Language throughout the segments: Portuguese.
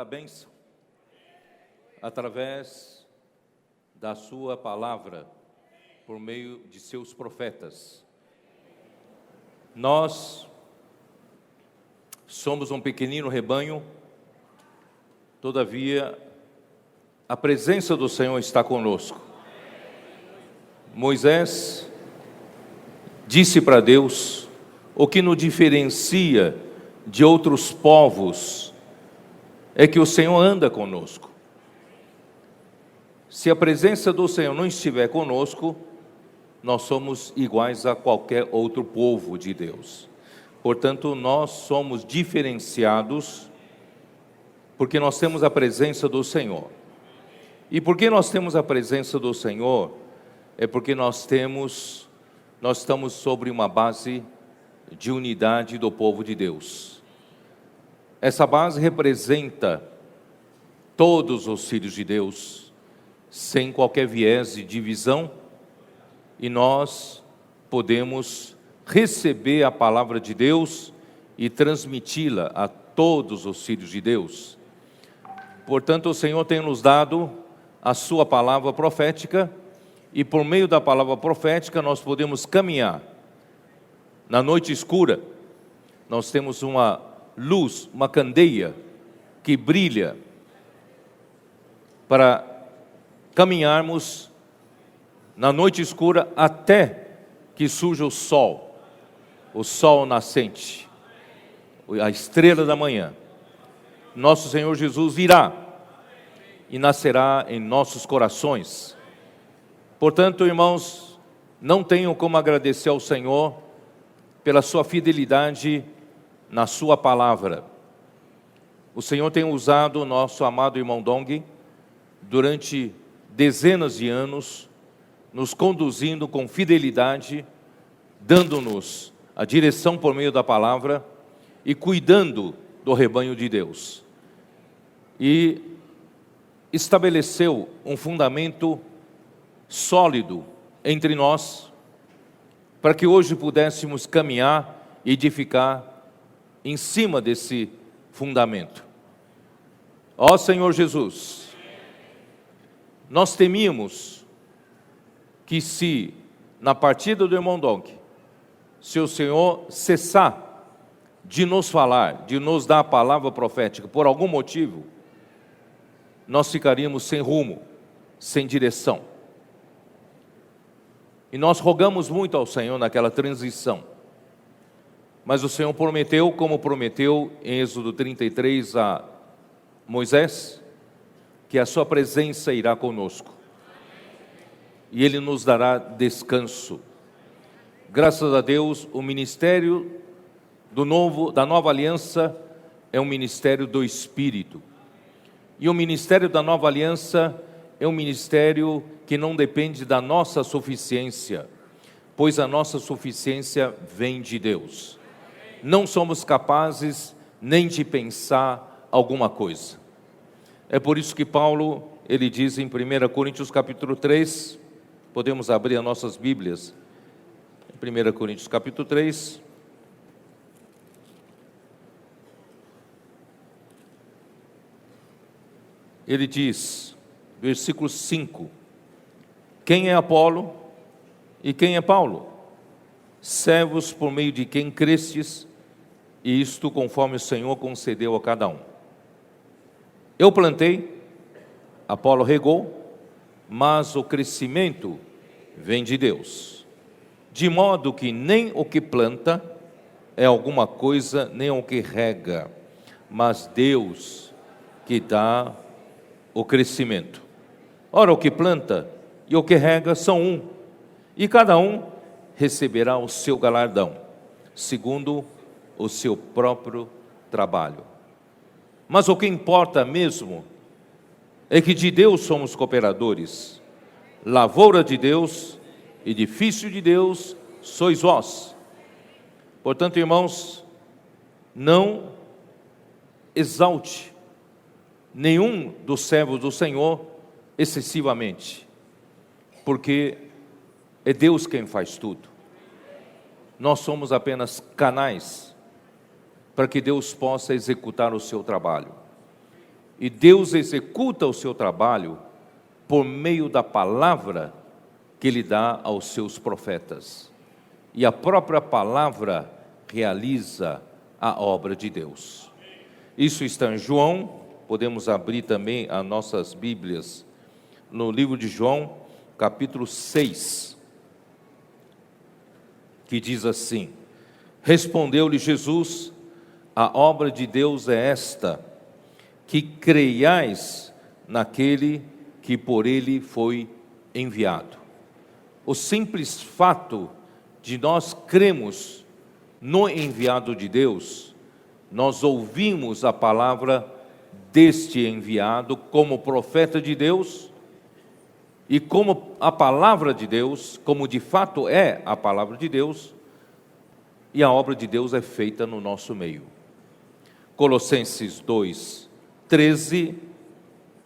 bênção através da sua palavra, por meio de seus profetas. Nós somos um pequenino rebanho, todavia a presença do Senhor está conosco. Moisés disse para Deus: o que nos diferencia de outros povos é que o Senhor anda conosco. Se a presença do Senhor não estiver conosco, nós somos iguais a qualquer outro povo de Deus. Portanto, nós somos diferenciados porque nós temos a presença do Senhor. E porque nós temos a presença do Senhor, é porque nós estamos sobre uma base de unidade do povo de Deus. Essa base representa todos os filhos de Deus, sem qualquer viés de divisão, e nós podemos receber a palavra de Deus e transmiti-la a todos os filhos de Deus. Portanto, o Senhor tem nos dado a sua palavra profética, e por meio da palavra profética nós podemos caminhar. Na noite escura, nós temos uma luz, uma candeia que brilha para caminharmos na noite escura até que surja o sol nascente, a estrela da manhã. Nosso Senhor Jesus virá e nascerá em nossos corações. Portanto, irmãos, não tenham como agradecer ao Senhor pela sua fidelidade na sua palavra. O Senhor tem usado o nosso amado irmão Dong durante dezenas de anos, nos conduzindo com fidelidade, dando-nos a direção por meio da palavra e cuidando do rebanho de Deus. E estabeleceu um fundamento sólido entre nós, para que hoje pudéssemos caminhar e edificar em cima desse fundamento. Ó Senhor Jesus, nós temíamos que se na partida do irmão Dong, se o Senhor cessar de nos falar, de nos dar a palavra profética, por algum motivo, nós ficaríamos sem rumo, sem direção. E nós rogamos muito ao Senhor naquela transição. Mas o Senhor prometeu, como prometeu em Êxodo 33 a Moisés, que a sua presença irá conosco. E Ele nos dará descanso. Graças a Deus, o ministério da nova aliança é um ministério do Espírito. E o ministério da nova aliança é um ministério que não depende da nossa suficiência, pois a nossa suficiência vem de Deus. Não somos capazes nem de pensar alguma coisa. É por isso que Paulo, ele diz em 1 Coríntios capítulo 3, podemos abrir as nossas Bíblias, em 1 Coríntios capítulo 3, ele diz, versículo 5, quem é Apolo e quem é Paulo? Servos por meio de quem crestes, e isto conforme o Senhor concedeu a cada um. Eu plantei, Apolo regou, mas o crescimento vem de Deus. De modo que nem o que planta é alguma coisa, nem o que rega, mas Deus que dá o crescimento. Ora, o que planta e o que rega são um, e cada um receberá o seu galardão, segundo o seu próprio trabalho. Mas o que importa mesmo é que de Deus somos cooperadores, lavoura de Deus, edifício de Deus sois vós. Portanto, irmãos, não exalte nenhum dos servos do Senhor excessivamente, porque é Deus quem faz tudo. Nós somos apenas canais para que Deus possa executar o seu trabalho. E Deus executa o seu trabalho por meio da palavra que Ele dá aos seus profetas. E a própria palavra realiza a obra de Deus. Isso está em João, podemos abrir também as nossas Bíblias no livro de João, capítulo 6, que diz assim: respondeu-lhe Jesus: a obra de Deus é esta, que creiais naquele que por ele foi enviado. O simples fato de nós cremos no enviado de Deus, nós ouvimos a palavra deste enviado como profeta de Deus, e como a palavra de Deus, como de fato é a palavra de Deus, e a obra de Deus é feita no nosso meio. Colossenses 2:13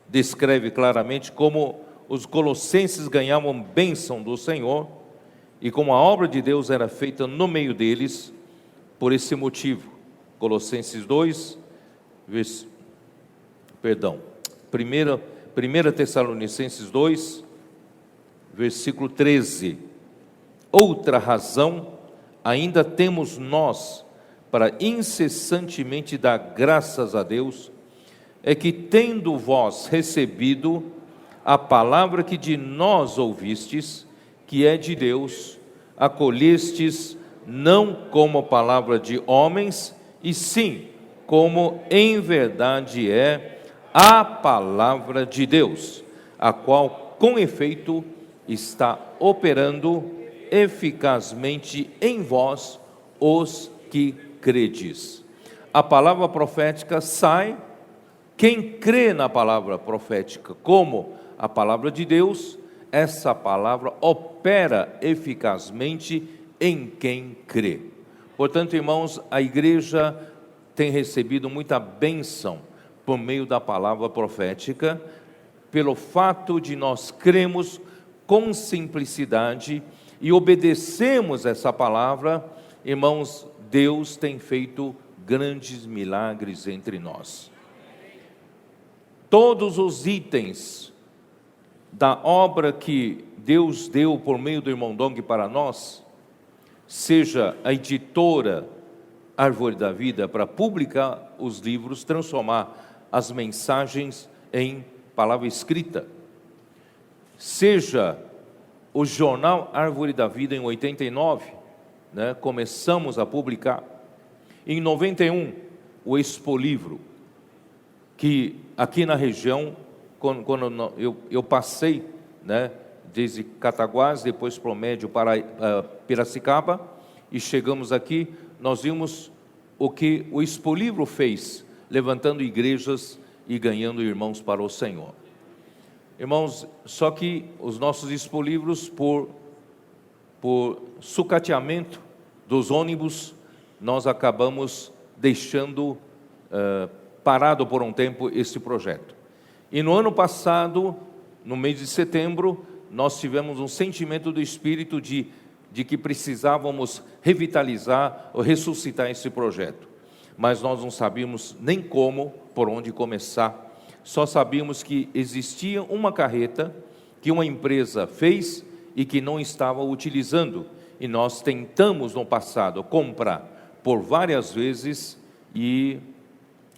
descreve claramente como os colossenses ganhavam bênção do Senhor, e como a obra de Deus era feita no meio deles, por esse motivo. Colossenses 2, 1 Tessalonicenses 2, versículo 13. Outra razão ainda temos nós para incessantemente dar graças a Deus, é que tendo vós recebido a palavra que de nós ouvistes, que é de Deus, acolhestes não como palavra de homens, e sim como em verdade é a palavra de Deus, a qual com efeito está operando eficazmente em vós os que credes. A palavra profética sai, quem crê na palavra profética como a palavra de Deus, essa palavra opera eficazmente em quem crê. Portanto, irmãos, a igreja tem recebido muita bênção por meio da palavra profética, pelo fato de nós cremos com simplicidade e obedecemos essa palavra. Irmãos, Deus tem feito grandes milagres entre nós. Todos os itens da obra que Deus deu por meio do irmão Dong para nós, seja a editora Árvore da Vida para publicar os livros, transformar as mensagens em palavra escrita, seja o jornal Árvore da Vida em 89, começamos a publicar, em 91 o Expo Livro, que aqui na região, quando eu passei, desde Cataguás, depois Promédio para Piracicaba, e chegamos aqui, nós vimos o que o Expo Livro fez, levantando igrejas e ganhando irmãos para o Senhor. Irmãos, só que os nossos Expo Livros, por sucateamento dos ônibus, nós acabamos deixando parado por um tempo esse projeto. E no ano passado, no mês de setembro, nós tivemos um sentimento do Espírito de que precisávamos revitalizar ou ressuscitar esse projeto. Mas nós não sabíamos nem como, por onde começar. Só sabíamos que existia uma carreta que uma empresa fez e que não estava utilizando. E nós tentamos no passado comprar por várias vezes e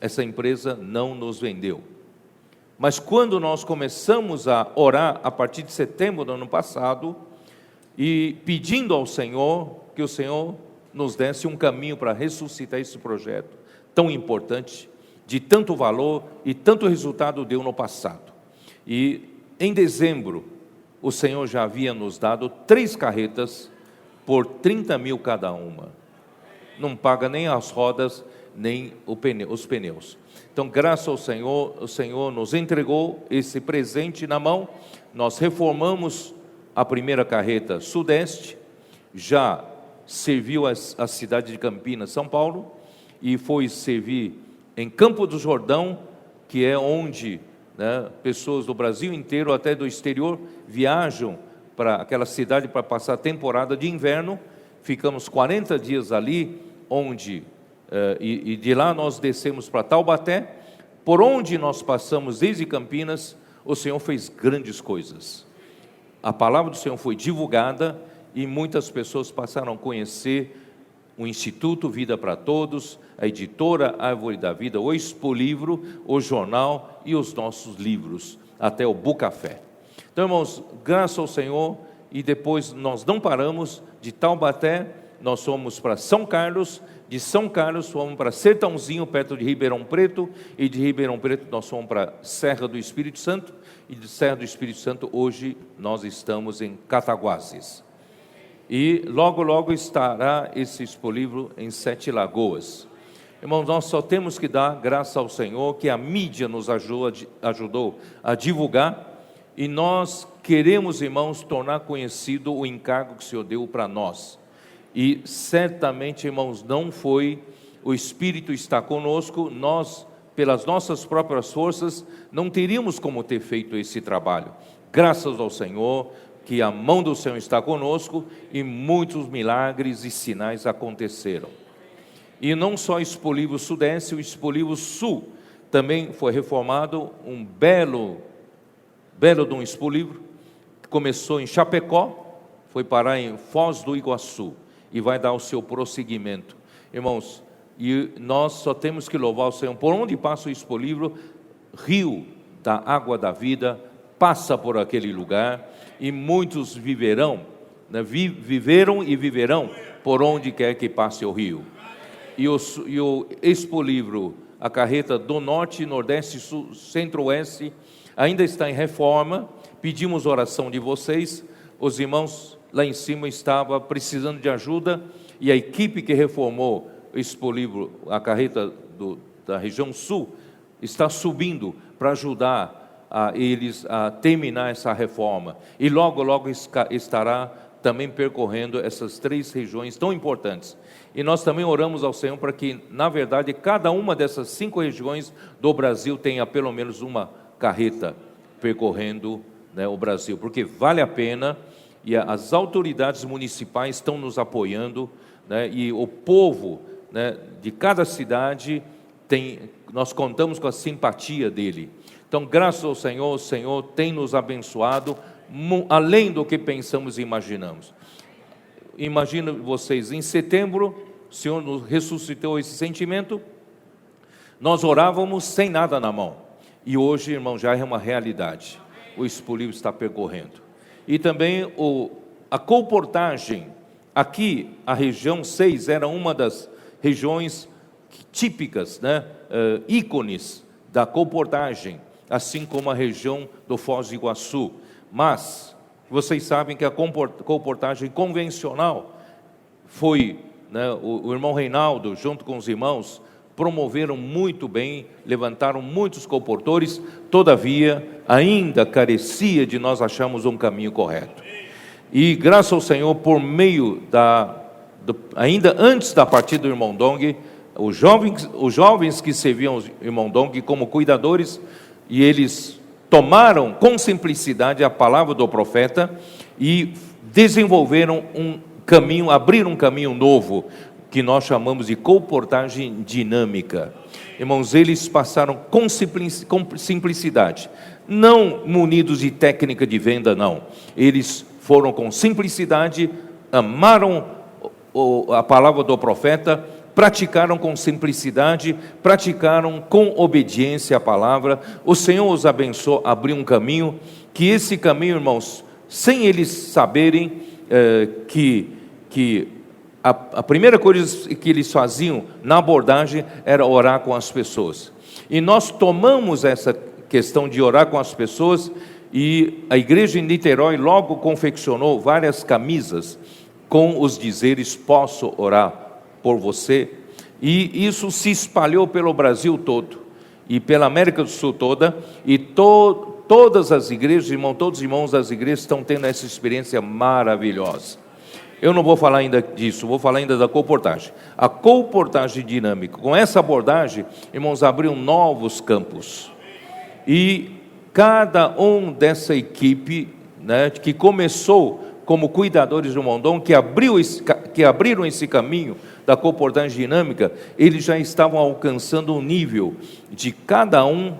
essa empresa não nos vendeu. Mas quando nós começamos a orar a partir de setembro do ano passado e pedindo ao Senhor que o Senhor nos desse um caminho para ressuscitar esse projeto tão importante, de tanto valor e tanto resultado deu no passado. E em dezembro o Senhor já havia nos dado 3 carretas por 30 mil cada uma. Não paga nem as rodas, nem os pneus. Então, graças ao Senhor, o Senhor nos entregou esse presente na mão. Nós reformamos a primeira carreta Sudeste, já serviu a cidade de Campinas, São Paulo, e foi servir em Campo do Jordão, que é onde pessoas do Brasil inteiro, até do exterior, viajam para aquela cidade para passar a temporada de inverno. Ficamos 40 dias ali, onde e de lá nós descemos para Taubaté, por onde nós passamos desde Campinas, o Senhor fez grandes coisas. A palavra do Senhor foi divulgada e muitas pessoas passaram a conhecer o Instituto Vida para Todos, a editora Árvore da Vida, o Expolivro, o jornal e os nossos livros, até o Bucafé. Então, irmãos, graças ao Senhor, e depois nós não paramos. De Taubaté, nós fomos para São Carlos, de São Carlos fomos para Sertãozinho, perto de Ribeirão Preto, e de Ribeirão Preto nós fomos para Serra do Espírito Santo, e de Serra do Espírito Santo hoje nós estamos em Cataguases. E logo, logo estará esse Expolivro em Sete Lagoas. Irmãos, nós só temos que dar graças ao Senhor, que a mídia nos ajudou a divulgar, e nós queremos, irmãos, tornar conhecido o encargo que o Senhor deu para nós. E certamente, irmãos, não foi, o Espírito está conosco, nós, pelas nossas próprias forças, não teríamos como ter feito esse trabalho. Graças ao Senhor, que a mão do Senhor está conosco, e muitos milagres e sinais aconteceram. E não só o Expolivro Sudeste, o Expolivro Sul também foi reformado, um belo de um Expolivro, que começou em Chapecó, foi parar em Foz do Iguaçu, e vai dar o seu prosseguimento. Irmãos, e nós só temos que louvar o Senhor, por onde passa o Expolivro, rio da água da vida, passa por aquele lugar, e muitos viverão, né, viveram e viverão, por onde quer que passe o rio. E o Expolivro, a carreta do Norte, Nordeste, Sul, Centro-Oeste, ainda está em reforma. Pedimos oração de vocês. Os irmãos lá em cima estavam precisando de ajuda, e a equipe que reformou o Expolivro, a carreta da região sul, está subindo para ajudar a eles a terminar essa reforma, e logo, logo estará também percorrendo essas 3 regiões tão importantes. E nós também oramos ao Senhor para que, na verdade, cada uma dessas 5 regiões do Brasil tenha pelo menos uma carreta percorrendo, né, o Brasil, porque vale a pena, e as autoridades municipais estão nos apoiando, né, e o povo, né, de cada cidade nós contamos com a simpatia dele. Então, graças ao Senhor, o Senhor tem nos abençoado além do que pensamos e imaginamos. Imagina vocês, em setembro, o Senhor nos ressuscitou esse sentimento, nós orávamos sem nada na mão, e hoje, irmão, já é uma realidade. O Expolivro está percorrendo. E também a colportagem, aqui a região 6 era uma das regiões típicas, né, ícones da colportagem, assim como a região do Foz do Iguaçu. Mas vocês sabem que a colportagem convencional foi, né, o irmão Reinaldo, junto com os irmãos, promoveram muito bem, levantaram muitos colportores, todavia ainda carecia de nós acharmos um caminho correto. E graças ao Senhor, por meio ainda antes da partida do irmão Dong, os jovens que serviam o irmão Dong como cuidadores, e eles tomaram com simplicidade a palavra do profeta e desenvolveram um caminho, abriram um caminho novo, que nós chamamos de colportagem dinâmica. Irmãos, eles passaram com simplicidade, não munidos de técnica de venda, não. Eles foram com simplicidade, amaram a palavra do profeta, praticaram com simplicidade, praticaram com obediência à palavra. O Senhor os abençoou, abriu um caminho, que esse caminho, irmãos, sem eles saberem que a primeira coisa que eles faziam na abordagem era orar com as pessoas. E nós tomamos essa questão de orar com as pessoas, e a igreja em Niterói logo confeccionou várias camisas com os dizeres: posso orar por você? E isso se espalhou pelo Brasil todo, e pela América do Sul toda, e todas as igrejas, todos os irmãos das igrejas estão tendo essa experiência maravilhosa. Eu não vou falar ainda disso, vou falar ainda da colportagem. A colportagem dinâmica, com essa abordagem, irmãos, abriu novos campos. E cada um dessa equipe, né, que começou como cuidadores do irmão Dong, que abriram esse caminho da comportagem dinâmica, eles já estavam alcançando um nível de cada um.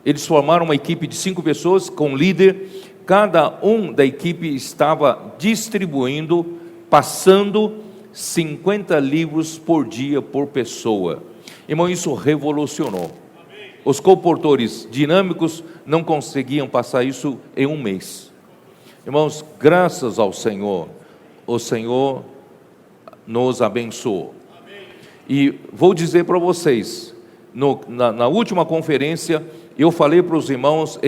Eles formaram uma equipe de 5 pessoas com líder. Cada um da equipe estava distribuindo, passando 50 livros por dia por pessoa. Irmão, isso revolucionou. Os comportores dinâmicos não conseguiam passar isso em um mês. Irmãos, graças ao Senhor, o Senhor nos abençoou. E vou dizer para vocês, na última conferência, eu falei para os irmãos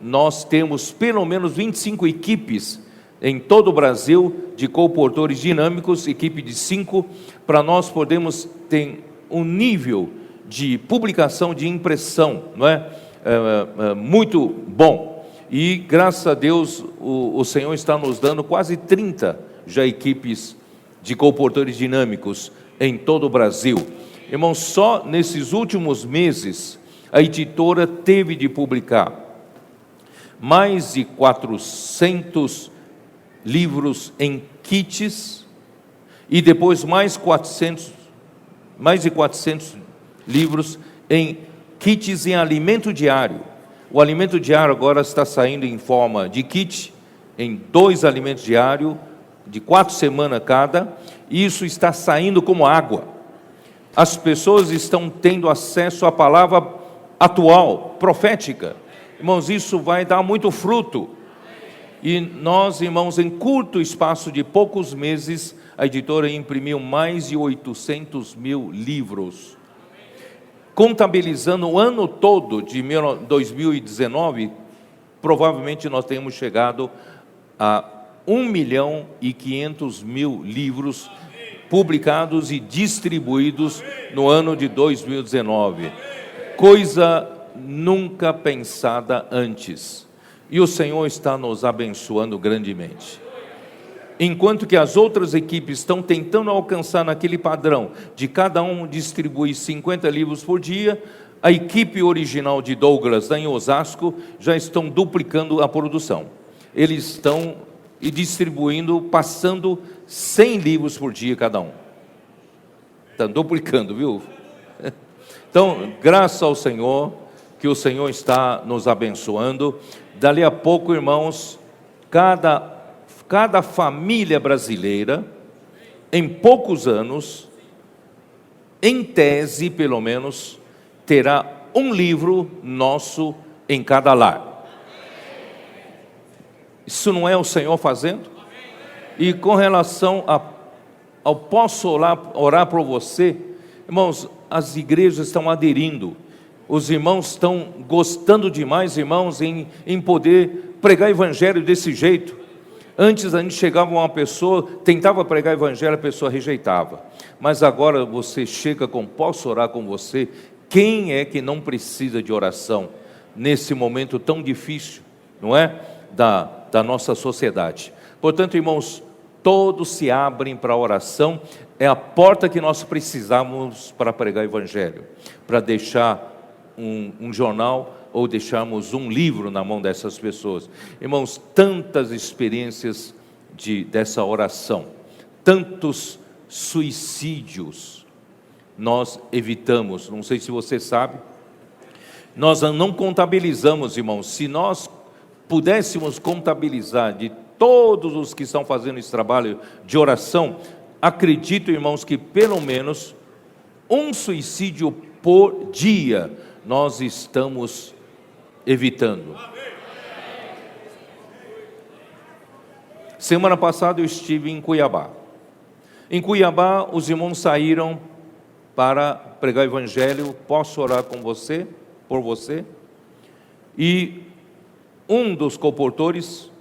nós temos pelo menos 25 equipes em todo o Brasil de comportores dinâmicos, equipe de 5, para nós podermos ter um nível de publicação, de impressão, não é? Muito bom. E graças a Deus o Senhor está nos dando quase 30 já equipes de comportores dinâmicos em todo o Brasil. Irmãos, só nesses últimos meses a editora teve de publicar mais de 400 livros em kits e depois mais de 400 livros em kits em alimento diário. O alimento diário agora está saindo em forma de kit, em 2 alimentos diários, de 4 semanas cada, e isso está saindo como água. As pessoas estão tendo acesso à palavra atual, profética. Irmãos, isso vai dar muito fruto. E nós, irmãos, em curto espaço de poucos meses, a editora imprimiu mais de 800 mil livros. Contabilizando o ano todo de 2019, provavelmente nós temos chegado a 1.500.000 livros publicados e distribuídos no ano de 2019. Coisa nunca pensada antes. E o Senhor está nos abençoando grandemente. Enquanto que as outras equipes estão tentando alcançar naquele padrão de cada um distribuir 50 livros por dia, a equipe original de Douglas, em Osasco, já estão duplicando a produção. Eles estão distribuindo, passando 100 livros por dia cada um. Estão duplicando, viu? Então, graças ao Senhor, que o Senhor está nos abençoando. Dali a pouco, irmãos, cada família brasileira, em poucos anos, em tese pelo menos, terá um livro nosso em cada lar. Isso não é o Senhor fazendo? E com relação ao posso orar por você, irmãos, as igrejas estão aderindo. Os irmãos estão gostando demais, irmãos, em poder pregar evangelho desse jeito. Antes a gente chegava uma pessoa, tentava pregar evangelho, a pessoa rejeitava. Mas agora você chega com, posso orar com você? Quem é que não precisa de oração nesse momento tão difícil, não é? Da nossa sociedade. Portanto, irmãos, todos se abrem para a oração. É a porta que nós precisamos para pregar evangelho, para deixar um jornal ou deixarmos um livro na mão dessas pessoas. Irmãos, tantas experiências dessa oração, tantos suicídios nós evitamos. Não sei se você sabe, nós não contabilizamos, irmãos. Se nós pudéssemos contabilizar de todos os que estão fazendo esse trabalho de oração, acredito, irmãos, que pelo menos um suicídio por dia nós estamos evitando. Semana passada eu estive em Cuiabá. Em Cuiabá, os irmãos saíram para pregar o evangelho. Posso orar com você, por você? E um dos comportores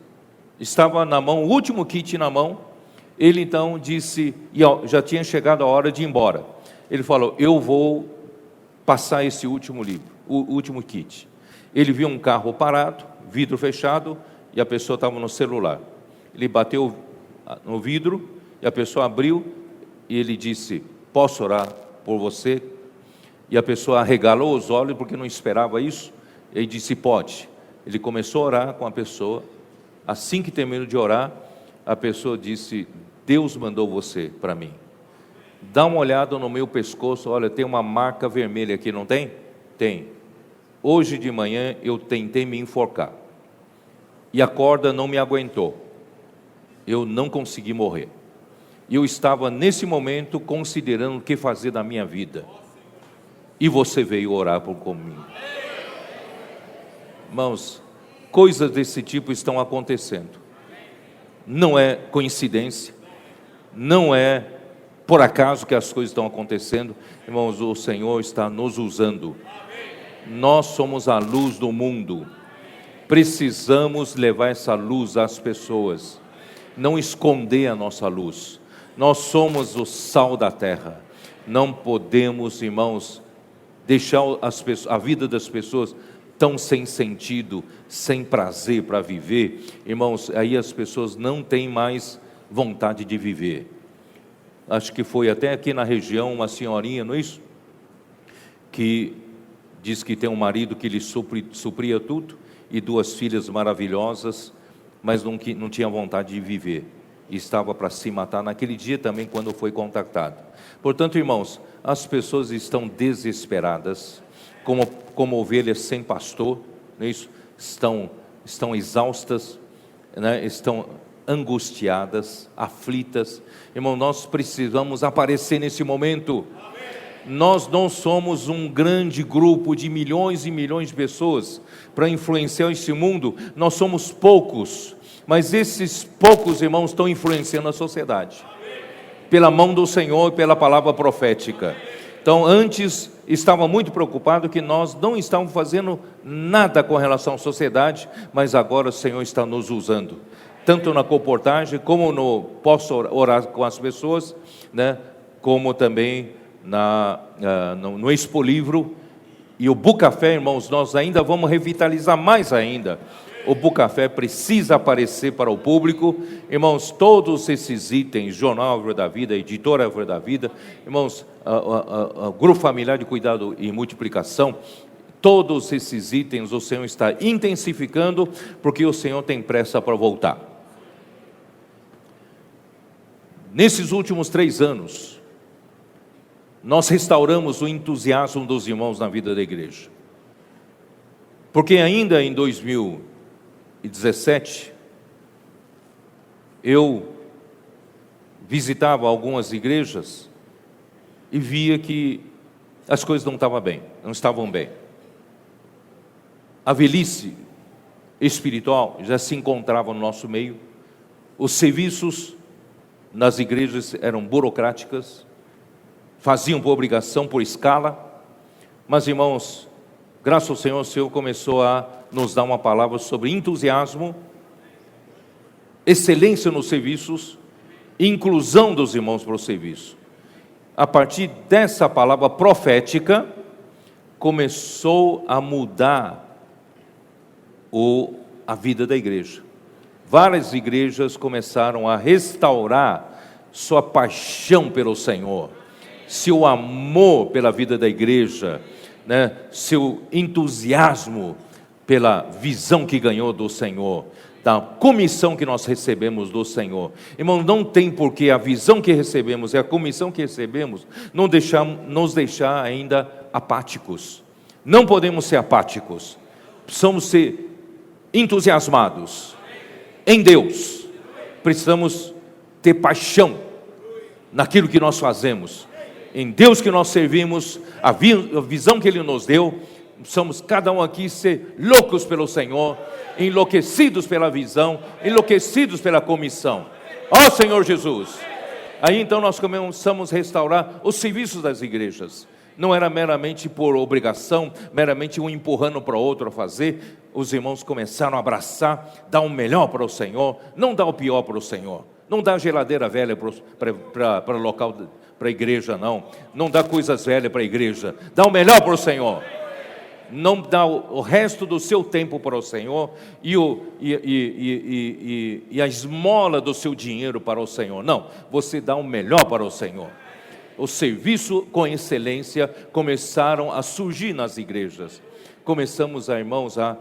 estava na mão, o último kit na mão. Ele então disse, e já tinha chegado a hora de ir embora. Ele falou, eu vou passar esse último livro, o último kit. Ele viu um carro parado, vidro fechado, e a pessoa estava no celular. Ele bateu no vidro, e a pessoa abriu, e ele disse, posso orar por você? E a pessoa arregalou os olhos, porque não esperava isso. Ele disse, pode. Ele começou a orar com a pessoa. Assim que terminou de orar, a pessoa disse, Deus mandou você para mim. Dá uma olhada no meu pescoço, olha, tem uma marca vermelha aqui, não tem? Tem. Hoje de manhã eu tentei me enforcar, e a corda não me aguentou, eu não consegui morrer. E eu estava nesse momento considerando o que fazer da minha vida, e você veio orar por comigo. Irmãos, coisas desse tipo estão acontecendo, não é coincidência, não é por acaso que as coisas estão acontecendo. Irmãos, o Senhor está nos usando. Nós somos a luz do mundo, precisamos levar essa luz às pessoas, não esconder a nossa luz. Nós somos o sal da terra, não podemos, irmãos, deixar a vida das pessoas tão sem sentido, sem prazer para viver. Irmãos, aí as pessoas não têm mais vontade de viver. Acho que foi até aqui na região uma senhorinha, não é isso? Que diz que tem um marido que lhe supria tudo, e 2 filhas maravilhosas, mas não tinha vontade de viver, e estava para se matar naquele dia também, quando foi contactado. Portanto, irmãos, as pessoas estão desesperadas, como ovelhas sem pastor, não é isso? Estão exaustas, né? Estão angustiadas, aflitas. Irmão, nós precisamos aparecer nesse momento. Nós não somos um grande grupo de milhões e milhões de pessoas para influenciar esse mundo. Nós somos poucos, mas esses poucos, irmãos, estão influenciando a sociedade, pela mão do Senhor e pela palavra profética. Então, antes estava muito preocupado que nós não estávamos fazendo nada com relação à sociedade, mas agora o Senhor está nos usando, tanto na comportagem, como no posso orar com as pessoas, né? Como também no Expo Livro. E o Bucafé, irmãos, nós ainda vamos revitalizar mais ainda. O Bucafé precisa aparecer para o público. Irmãos, todos esses itens, Jornal Árvore da Vida, Editora Árvore da Vida, irmãos, Grupo Familiar de Cuidado e Multiplicação, todos esses itens o Senhor está intensificando, porque o Senhor tem pressa para voltar. Nesses últimos 3 anos, nós restauramos o entusiasmo dos irmãos na vida da igreja, porque ainda em 2017, eu visitava algumas igrejas e via que as coisas não estavam bem. A velhice espiritual já se encontrava no nosso meio, os serviços nas igrejas eram burocráticas, faziam por obrigação, por escala. Mas, irmãos, graças ao Senhor, o Senhor começou a nos dar uma palavra sobre entusiasmo, excelência nos serviços, inclusão dos irmãos para o serviço. A partir dessa palavra profética, começou a mudar a vida da igreja. Várias igrejas começaram a restaurar sua paixão pelo Senhor, seu amor pela vida da igreja, né? Seu entusiasmo pela visão que ganhou do Senhor, da comissão que nós recebemos do Senhor. Irmão, não tem porquê a visão que recebemos e a comissão que recebemos nos deixar ainda apáticos. Não podemos ser apáticos, precisamos ser entusiasmados em Deus. Precisamos ter paixão naquilo que nós fazemos, em Deus que nós servimos, a visão que Ele nos deu. Precisamos cada um aqui ser loucos pelo Senhor, enlouquecidos pela visão, enlouquecidos pela comissão. Ó Senhor Jesus! Aí então nós começamos a restaurar os serviços das igrejas. Não era meramente por obrigação, meramente um empurrando para o outro a fazer. Os irmãos começaram a abraçar, dar o melhor para o Senhor, não dar o pior para o Senhor. Não dá geladeira velha para local, para a igreja, não dá coisas velhas para a igreja, dá o melhor para o Senhor. Não dá o resto do seu tempo para o Senhor e a esmola do seu dinheiro para o Senhor. Não, você dá o melhor para o Senhor. O serviço com excelência começaram a surgir nas igrejas. Começamos, irmãos, a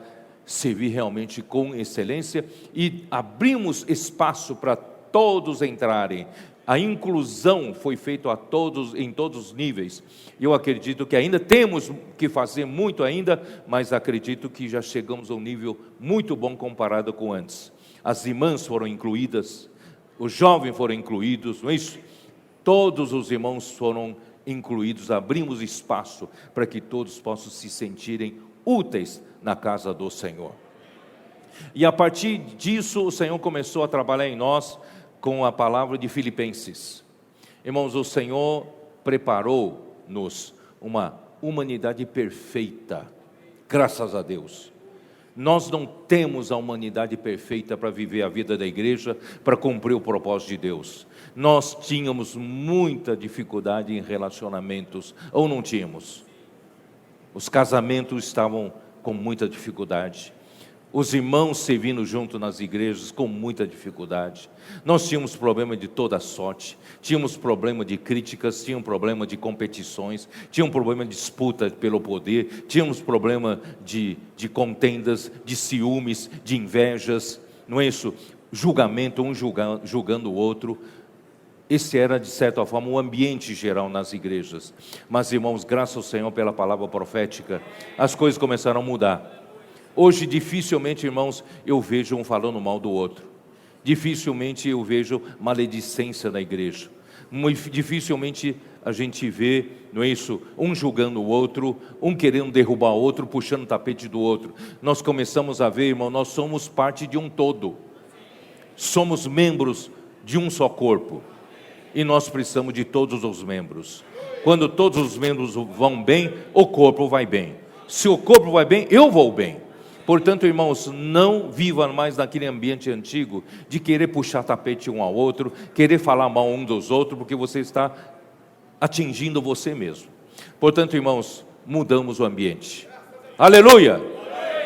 servir realmente com excelência e abrimos espaço para todos entrarem, A inclusão foi feita em todos os níveis. Eu acredito que ainda temos que fazer muito ainda, mas acredito que já chegamos a um nível muito bom comparado com antes. As irmãs foram incluídas, os jovens foram incluídos, não é isso? Todos os irmãos foram incluídos, abrimos espaço para que todos possam se sentirem úteis na casa do Senhor. E a partir disso, o Senhor começou a trabalhar em nós com a palavra de Filipenses. Irmãos, o Senhor preparou-nos uma humanidade perfeita, graças a Deus. Nós não temos a humanidade perfeita para viver a vida da igreja, para cumprir o propósito de Deus. Nós tínhamos muita dificuldade em relacionamentos, ou não tínhamos? Os casamentos estavam com muita dificuldade. Os irmãos servindo junto nas igrejas com muita dificuldade. Nós tínhamos problema de toda sorte. Tínhamos problema de críticas, tínhamos problema de competições, tínhamos problema de disputa pelo poder, tínhamos problema de contendas, de ciúmes, de invejas, não é isso? Julgamento, um julgando o outro. Esse era, de certa forma, o ambiente geral nas igrejas. Mas, irmãos, graças ao Senhor pela palavra profética, as coisas começaram a mudar. Hoje, dificilmente, irmãos, eu vejo um falando mal do outro. Dificilmente eu vejo maledicência na igreja. Muito dificilmente a gente vê, não é isso? Um julgando o outro, um querendo derrubar o outro, puxando o tapete do outro. Nós começamos a ver, irmão, nós somos parte de um todo. Somos membros de um só corpo. E nós precisamos de todos os membros. Quando todos os membros vão bem, o corpo vai bem. Se o corpo vai bem, eu vou bem. Portanto, irmãos, não viva mais naquele ambiente antigo de querer puxar tapete um ao outro, querer falar mal um dos outros, porque você está atingindo você mesmo. Portanto, irmãos, mudamos o ambiente. Aleluia!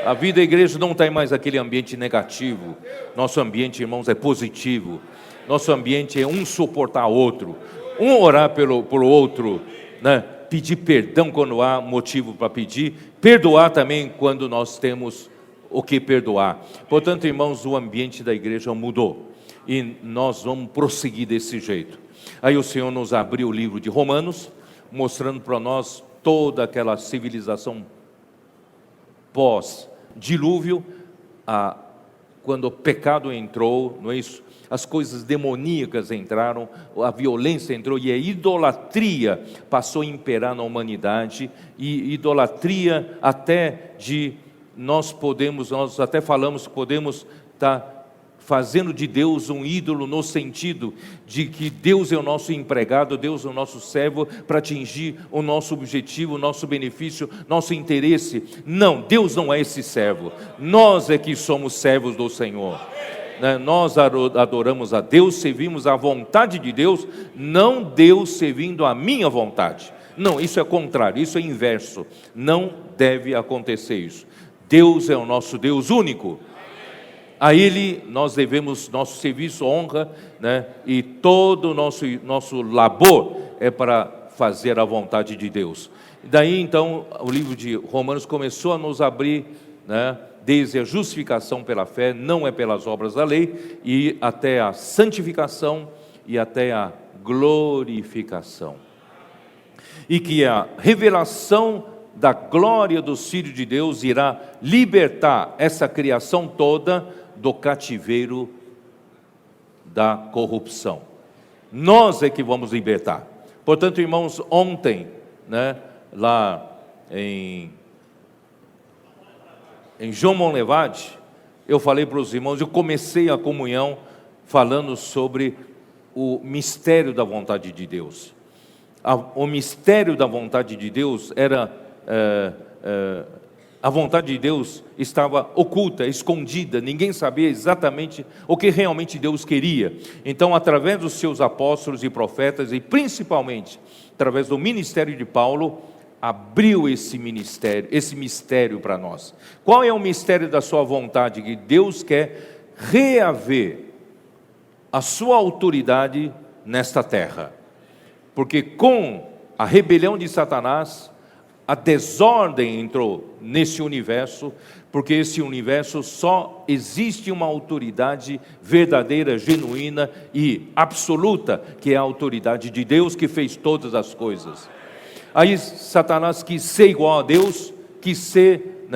A vida da igreja não tem mais aquele ambiente negativo. Nosso ambiente, irmãos, é positivo. Nosso ambiente é um suportar o outro, um orar pelo outro, né? Pedir perdão quando há motivo para pedir, perdoar também quando nós temos o que perdoar. Portanto, irmãos, o ambiente da igreja mudou e nós vamos prosseguir desse jeito. Aí o Senhor nos abriu o livro de Romanos, mostrando para nós toda aquela civilização pós-dilúvio, quando o pecado entrou, não é isso? As coisas demoníacas entraram, a violência entrou e a idolatria passou a imperar na humanidade. E idolatria até de nós até falamos que podemos estar fazendo de Deus um ídolo, no sentido de que Deus é o nosso empregado, Deus é o nosso servo para atingir o nosso objetivo, o nosso benefício, nosso interesse. Não, Deus não é esse servo, nós é que somos servos do Senhor. Nós adoramos a Deus, servimos a vontade de Deus, não Deus servindo a minha vontade. Não, isso é contrário, isso é inverso. Não deve acontecer isso. Deus é o nosso Deus único. A Ele nós devemos nosso serviço, honra, né? E todo o nosso labor é para fazer a vontade de Deus. Daí então o livro de Romanos começou a nos abrir, né? Desde a justificação pela fé, não é pelas obras da lei, e até a santificação e até a glorificação. E que a revelação da glória dos filhos de Deus irá libertar essa criação toda do cativeiro da corrupção. Nós é que vamos libertar. Portanto, irmãos, ontem, né, lá em João Monlevade, eu falei para os irmãos, eu comecei a comunhão falando sobre o mistério da vontade de Deus. O mistério da vontade de Deus era, a vontade de Deus estava oculta, escondida, ninguém sabia exatamente o que realmente Deus queria. Então, através dos seus apóstolos e profetas, e principalmente através do ministério de Paulo, abriu esse mistério para nós. Qual é o mistério da sua vontade? Que Deus quer reaver a sua autoridade nesta terra, porque com a rebelião de Satanás, a desordem entrou nesse universo, porque esse universo só existe uma autoridade verdadeira, genuína e absoluta, que é a autoridade de Deus que fez todas as coisas. Aí Satanás quis ser igual a Deus, quis ser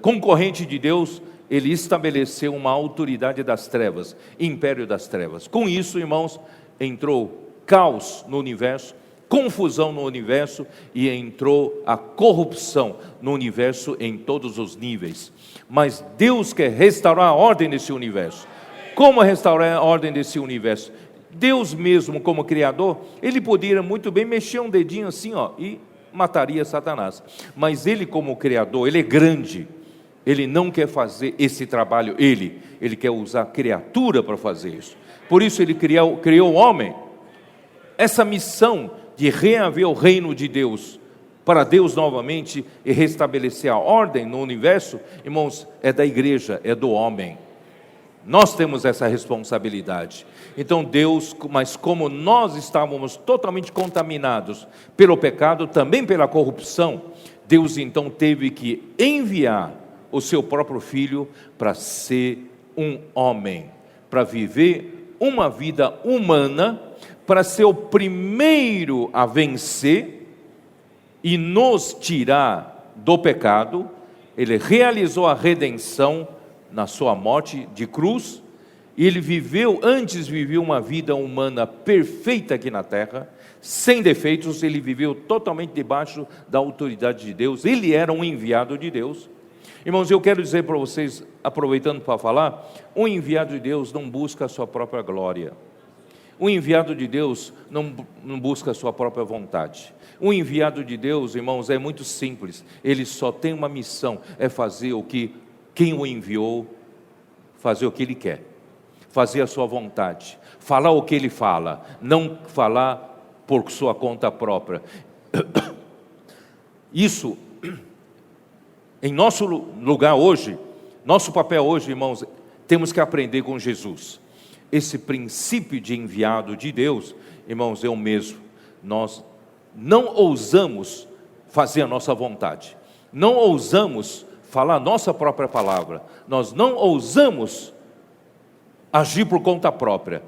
concorrente de Deus. Ele estabeleceu uma autoridade das trevas, império das trevas. Com isso, irmãos, entrou caos no universo, confusão no universo, e entrou a corrupção no universo em todos os níveis. Mas Deus quer restaurar a ordem desse universo. Como restaurar a ordem desse universo? Deus mesmo, como Criador, Ele poderia muito bem mexer um dedinho assim, e mataria Satanás. Mas Ele, como Criador, Ele é grande. Ele não quer fazer esse trabalho, Ele quer usar a criatura para fazer isso. Por isso Ele criou o homem. Essa missão de reaver o reino de Deus, para Deus novamente, e restabelecer a ordem no universo, irmãos, é da igreja, é do homem. Nós temos essa responsabilidade. Então Deus, mas como nós estávamos totalmente contaminados pelo pecado, também pela corrupção, Deus então teve que enviar o seu próprio Filho para ser um homem, para viver uma vida humana, para ser o primeiro a vencer e nos tirar do pecado. Ele realizou a redenção na sua morte de cruz, e ele viveu uma vida humana perfeita aqui na terra, sem defeitos. Ele viveu totalmente debaixo da autoridade de Deus, ele era um enviado de Deus. Irmãos, eu quero dizer para vocês, aproveitando para falar, um enviado de Deus não busca a sua própria glória. Um enviado de Deus não busca a sua própria vontade. Um enviado de Deus, irmãos, é muito simples. Ele só tem uma missão, é fazer o que quem o enviou, fazer o que ele quer, fazer a sua vontade, falar o que ele fala, não falar por sua conta própria. Isso, em nosso lugar hoje, nosso papel hoje, irmãos, temos que aprender com Jesus. Esse princípio de enviado de Deus, irmãos, é o mesmo. Nós não ousamos fazer a nossa vontade, não ousamos falar a nossa própria palavra, nós não ousamos agir por conta própria.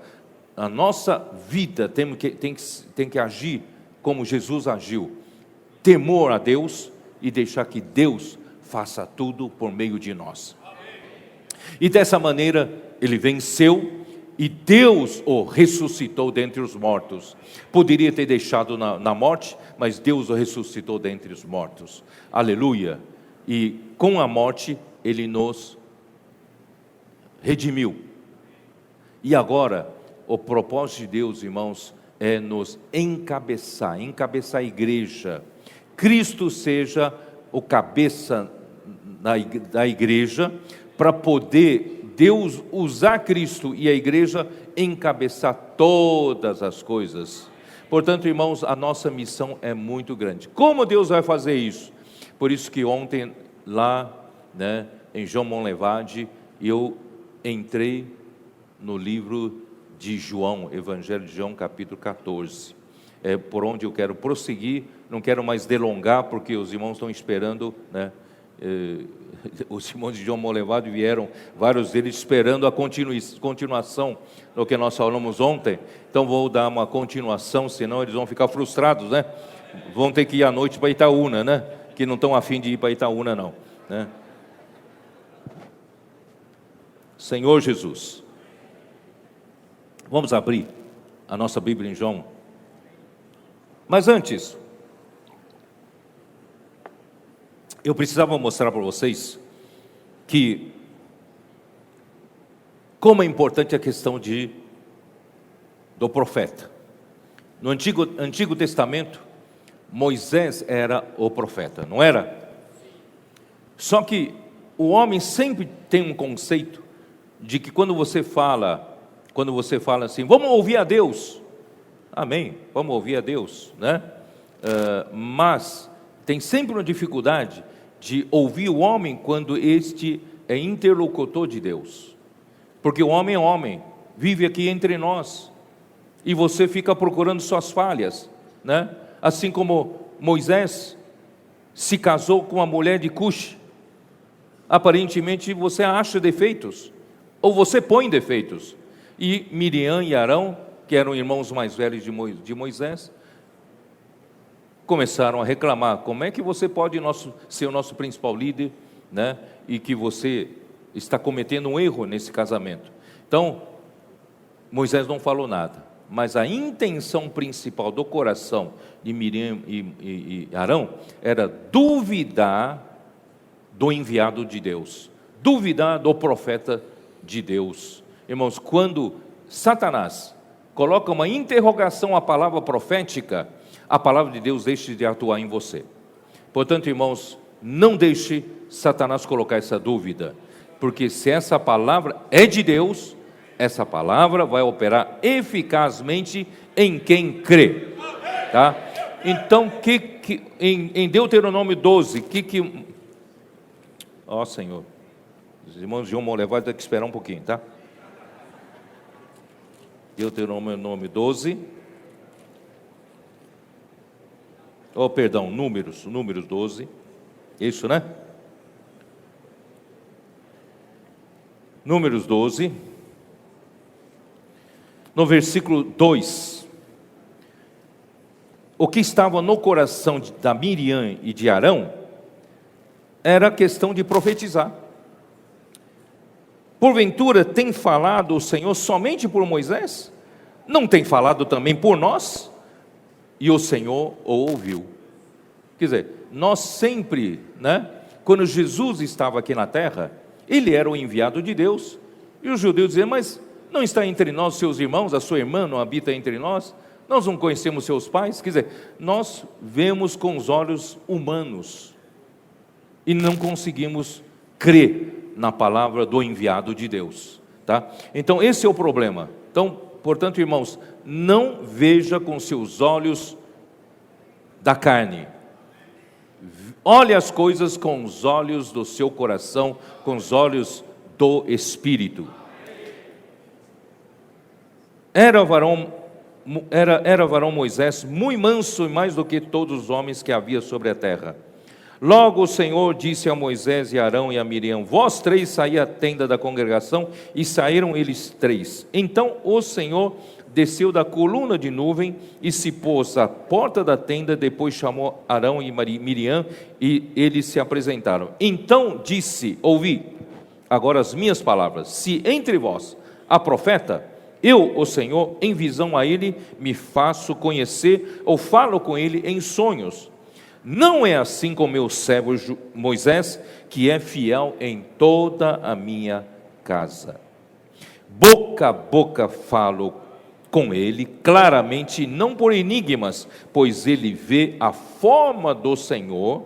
A nossa vida tem que agir como Jesus agiu, temor a Deus e deixar que Deus faça tudo por meio de nós. E dessa maneira ele venceu, e Deus o ressuscitou dentre os mortos. Poderia ter deixado na morte, mas Deus o ressuscitou dentre os mortos. Aleluia! E com a morte ele nos redimiu. E agora o propósito de Deus, irmãos, é nos encabeçar a igreja. Cristo seja o cabeça da igreja, para poder Deus usar Cristo e a igreja encabeçar todas as coisas. Portanto, irmãos, a nossa missão é muito grande. Como Deus vai fazer isso? Por isso que ontem lá, em João Monlevade, eu entrei no livro de João, Evangelho de João, capítulo 14. É por onde eu quero prosseguir. Não quero mais delongar, porque os irmãos estão esperando, os irmãos de João Monlevade vieram, vários deles esperando a continuação do que nós falamos ontem. Então vou dar uma continuação, senão eles vão ficar frustrados, Vão ter que ir à noite para Itaúna, que não estão a fim de ir para Itaúna não, Senhor Jesus, vamos abrir a nossa Bíblia em João. Mas antes, eu precisava mostrar para vocês que como é importante a questão do profeta. No Antigo Testamento, Moisés era o profeta, não era? Só que o homem sempre tem um conceito de que quando você fala assim, vamos ouvir a Deus, amém, vamos ouvir a Deus, mas tem sempre uma dificuldade de ouvir o homem quando este é interlocutor de Deus, porque o homem é homem, vive aqui entre nós, e você fica procurando suas falhas, assim como Moisés, se casou com uma mulher de Cush. Aparentemente você acha defeitos, ou você põe defeitos. E Miriam e Arão, que eram irmãos mais velhos de Moisés, começaram a reclamar: como é que você pode ser o nosso principal líder, né? E que você está cometendo um erro nesse casamento. Então, Moisés não falou nada, mas a intenção principal do coração de Miriam e Arão era duvidar do enviado de Deus, duvidar do profeta de Deus. Irmãos, quando Satanás coloca uma interrogação à palavra profética, a palavra de Deus deixa de atuar em você. Portanto, irmãos, não deixe Satanás colocar essa dúvida, porque se essa palavra é de Deus, essa palavra vai operar eficazmente em quem crê, tá? Então, em Deuteronômio 12, ó Senhor, os irmãos de vão levar, tem que esperar um pouquinho, tá? Deuteronômio 12, Números 12, isso, né? Números 12, no versículo 2, o que estava no coração da Miriam e de Arão era a questão de profetizar. Porventura tem falado o Senhor somente por Moisés? Não tem falado também por nós? E o Senhor o ouviu. Quer dizer, nós sempre, né, quando Jesus estava aqui na terra, ele era o enviado de Deus, e os judeus diziam: mas não está entre nós seus irmãos, a sua irmã não habita entre nós? Nós não conhecemos seus pais? Quer dizer, nós vemos com os olhos humanos, e não conseguimos crer na palavra do enviado de Deus, tá? Então esse é o problema. Então, portanto, irmãos, não veja com seus olhos da carne, olhe as coisas com os olhos do seu coração, com os olhos do Espírito. Era varão Moisés muito manso e mais do que todos os homens que havia sobre a terra. Logo o Senhor disse a Moisés e a Arão e a Miriam: vós três saí à tenda da congregação, e saíram eles três. Então o Senhor desceu da coluna de nuvem e se pôs à porta da tenda, depois chamou Arão e Miriam, e eles se apresentaram. Então disse: ouvi agora as minhas palavras, se entre vós há profeta, eu, o Senhor, em visão a ele me faço conhecer, ou falo com ele em sonhos. Não é assim com meu servo Moisés, que é fiel em toda a minha casa. Boca a boca falo com ele, claramente, não por enigmas, pois ele vê a forma do Senhor.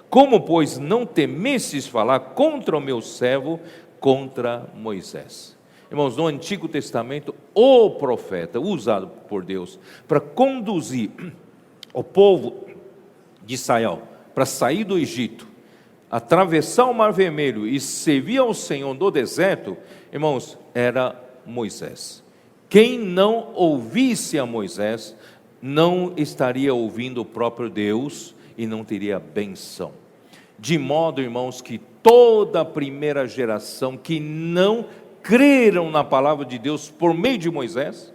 Como, pois, não temestes falar contra o meu servo, contra Moisés? Irmãos, no Antigo Testamento, o profeta usado por Deus para conduzir o povo de Israel para sair do Egito, atravessar o Mar Vermelho e servir ao Senhor no deserto, irmãos, era Moisés. Quem não ouvisse a Moisés não estaria ouvindo o próprio Deus e não teria benção. De modo, irmãos, que toda a primeira geração que não creram na palavra de Deus por meio de Moisés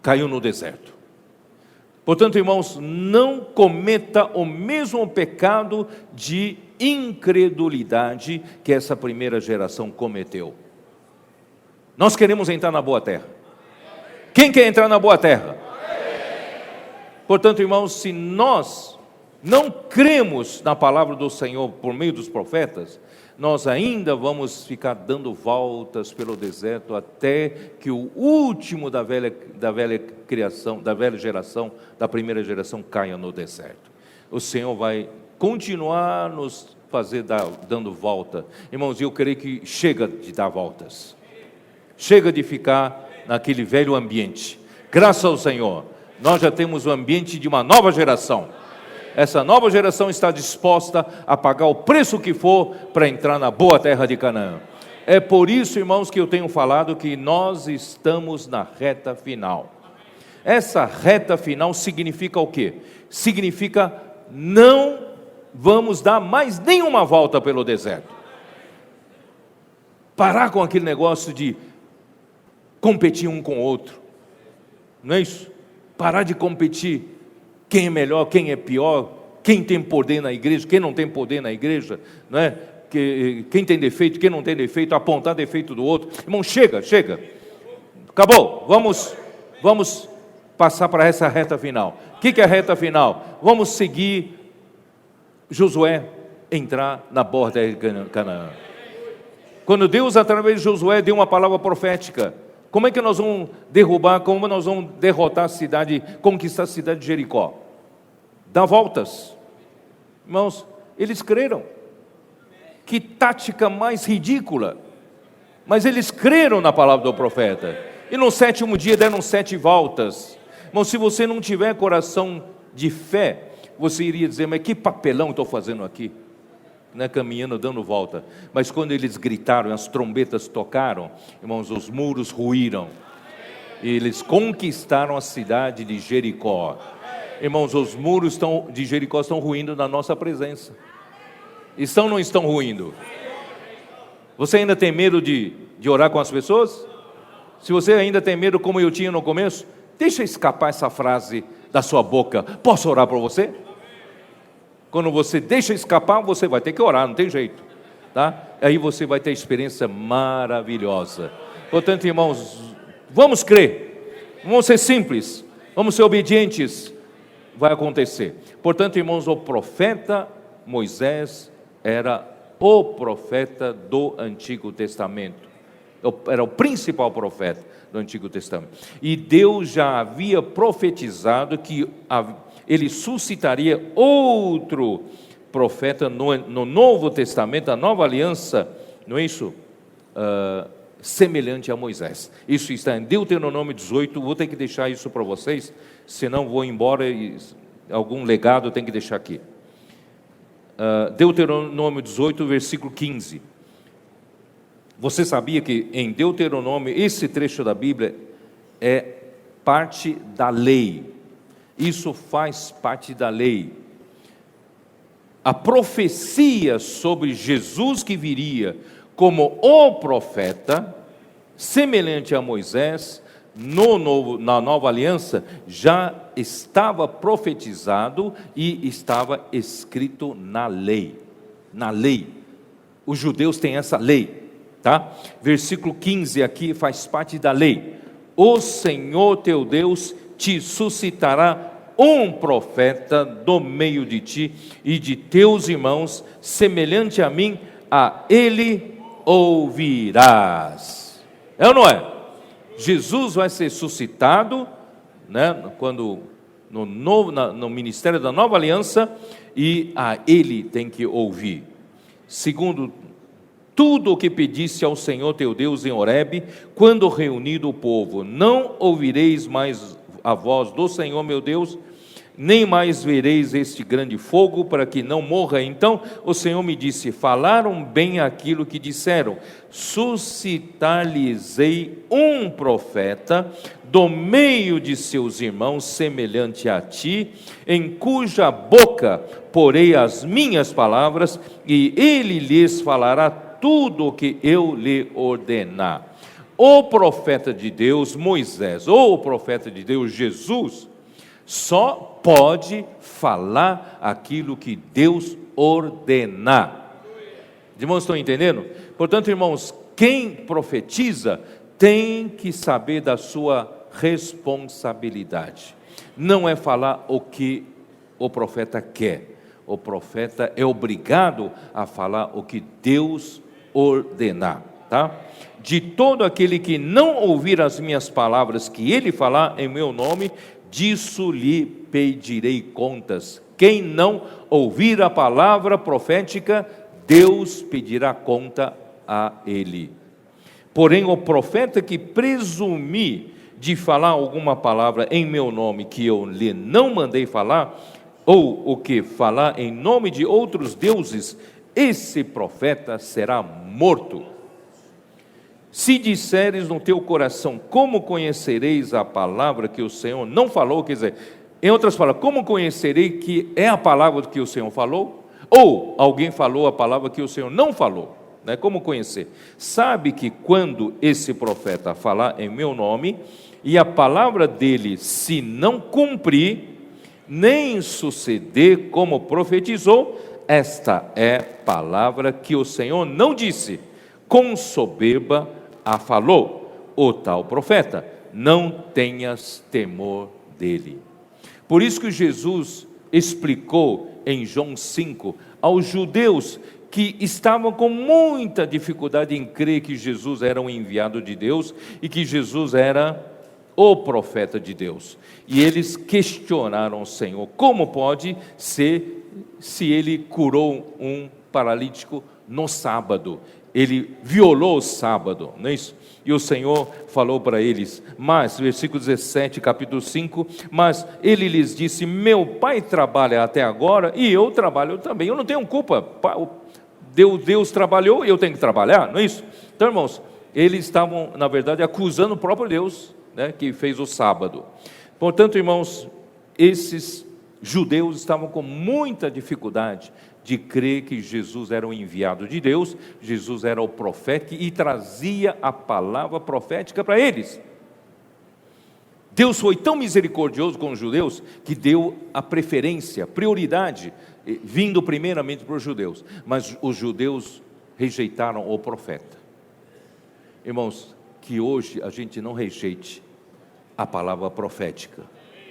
caiu no deserto. Portanto, irmãos, não cometa o mesmo pecado de incredulidade que essa primeira geração cometeu. Nós queremos entrar na boa terra. Quem quer entrar na boa terra? Portanto, irmãos, se nós não cremos na palavra do Senhor por meio dos profetas, nós ainda vamos ficar dando voltas pelo deserto até que o último da velha geração, da primeira geração, caia no deserto. O Senhor vai continuar nos fazer dando volta. Irmãos, eu creio que chega de dar voltas. Chega de ficar naquele velho ambiente. Graças ao Senhor, nós já temos o ambiente de uma nova geração. Essa nova geração está disposta a pagar o preço que for para entrar na boa terra de Canaã. É por isso, irmãos, que eu tenho falado que nós estamos na reta final. Essa reta final significa o quê? Significa não vamos dar mais nenhuma volta pelo deserto. Parar com aquele negócio de competir um com o outro, não é isso? Parar de competir, quem é melhor, quem é pior, quem tem poder na igreja, quem não tem poder na igreja, não é? Quem tem defeito, quem não tem defeito, apontar defeito do outro. Irmão, chega, acabou, vamos passar para essa reta final. O que é a reta final? Vamos seguir Josué entrar na borda de Canaã. Quando Deus, através de Josué, deu uma palavra profética, como é que nós vamos como nós vamos derrotar a cidade, conquistar a cidade de Jericó? Dá voltas. Irmãos, eles creram. Que tática mais ridícula. Mas eles creram na palavra do profeta. E no 7º dia deram 7 voltas. Irmão, se você não tiver coração de fé, você iria dizer, mas que papelão estou fazendo aqui? Né, caminhando, dando volta. Mas quando eles gritaram, as trombetas tocaram, irmãos, os muros ruíram. E eles conquistaram a cidade de Jericó. Irmãos, os muros de Jericó estão ruindo na nossa presença. Estão ou não estão ruindo? Você ainda tem medo de orar com as pessoas? Se você ainda tem medo, como eu tinha no começo, deixa escapar essa frase da sua boca. Posso orar por você? Quando você deixa escapar, você vai ter que orar, não tem jeito, tá? Aí você vai ter experiência maravilhosa. Portanto, irmãos, vamos crer, vamos ser simples, vamos ser obedientes, vai acontecer. Portanto, irmãos, o profeta Moisés era o profeta do Antigo Testamento, era o principal profeta do Antigo Testamento, e Deus já havia profetizado que ele suscitaria outro profeta no Novo Testamento, a nova aliança, não é isso? Semelhante a Moisés. Isso está em Deuteronômio 18, vou ter que deixar isso para vocês, senão vou embora e algum legado eu tenho que deixar aqui. Deuteronômio 18, versículo 15. Você sabia que em Deuteronômio, esse trecho da Bíblia é parte da lei? Isso faz parte da lei. A profecia sobre Jesus que viria como o profeta, semelhante a Moisés, na nova aliança, já estava profetizado e estava escrito na lei. Na lei. Os judeus têm essa lei, tá? Versículo 15 aqui faz parte da lei. O Senhor teu Deus te suscitará um profeta do meio de ti e de teus irmãos, semelhante a mim, a ele ouvirás. É ou não é? Jesus vai ser suscitado, né, quando no ministério da nova aliança, e a ele tem que ouvir. Segundo, tudo o que pedisse ao Senhor teu Deus em Horebe, quando reunido o povo, não ouvireis mais a voz do Senhor meu Deus, nem mais vereis este grande fogo, para que não morra. Então o Senhor me disse: falaram bem aquilo que disseram, suscitar-lhes-ei um profeta do meio de seus irmãos, semelhante a ti, em cuja boca porei as minhas palavras, e ele lhes falará tudo o que eu lhe ordenar. O profeta de Deus, Moisés, ou o profeta de Deus, Jesus, só pode falar aquilo que Deus ordenar. Os irmãos estão entendendo? Portanto, irmãos, quem profetiza tem que saber da sua responsabilidade. Não é falar o que o profeta quer. O profeta é obrigado a falar o que Deus ordenar, tá? De todo aquele que não ouvir as minhas palavras que ele falar em meu nome, disso lhe pedirei contas. Quem não ouvir a palavra profética, Deus pedirá conta a ele. Porém, o profeta que presumir de falar alguma palavra em meu nome que eu lhe não mandei falar, ou o que falar em nome de outros deuses, esse profeta será morto. Se disseres no teu coração, como conhecereis a palavra que o Senhor não falou? Quer dizer, Em outras palavras, como conhecerei que é a palavra que o Senhor falou? Ou alguém falou a palavra que o Senhor não falou? Né? Como conhecer? Sabe que quando esse profeta falar em meu nome, e a palavra dele se não cumprir, nem suceder como profetizou, esta é palavra que o Senhor não disse, com soberba a falou o tal profeta, não tenhas temor dele. Por isso que Jesus explicou em João 5 aos judeus que estavam com muita dificuldade em crer que Jesus era um enviado de Deus e que Jesus era o profeta de Deus. E eles questionaram o Senhor, como pode ser se ele curou um paralítico no sábado? Ele violou o sábado, não é isso? E o Senhor falou para eles, mas, versículo 17, capítulo 5, mas ele lhes disse, meu pai trabalha até agora e eu trabalho também, eu não tenho culpa, Deus trabalhou e eu tenho que trabalhar, não é isso? Então, irmãos, eles estavam, na verdade, acusando o próprio Deus, né, que fez o sábado. Portanto, irmãos, esses judeus estavam com muita dificuldade de crer que Jesus era o enviado de Deus, Jesus era o profeta e trazia a palavra profética para eles. Deus foi tão misericordioso com os judeus que deu a preferência, prioridade, vindo primeiramente para os judeus, mas os judeus rejeitaram o profeta. Irmãos, que hoje a gente não rejeite a palavra profética,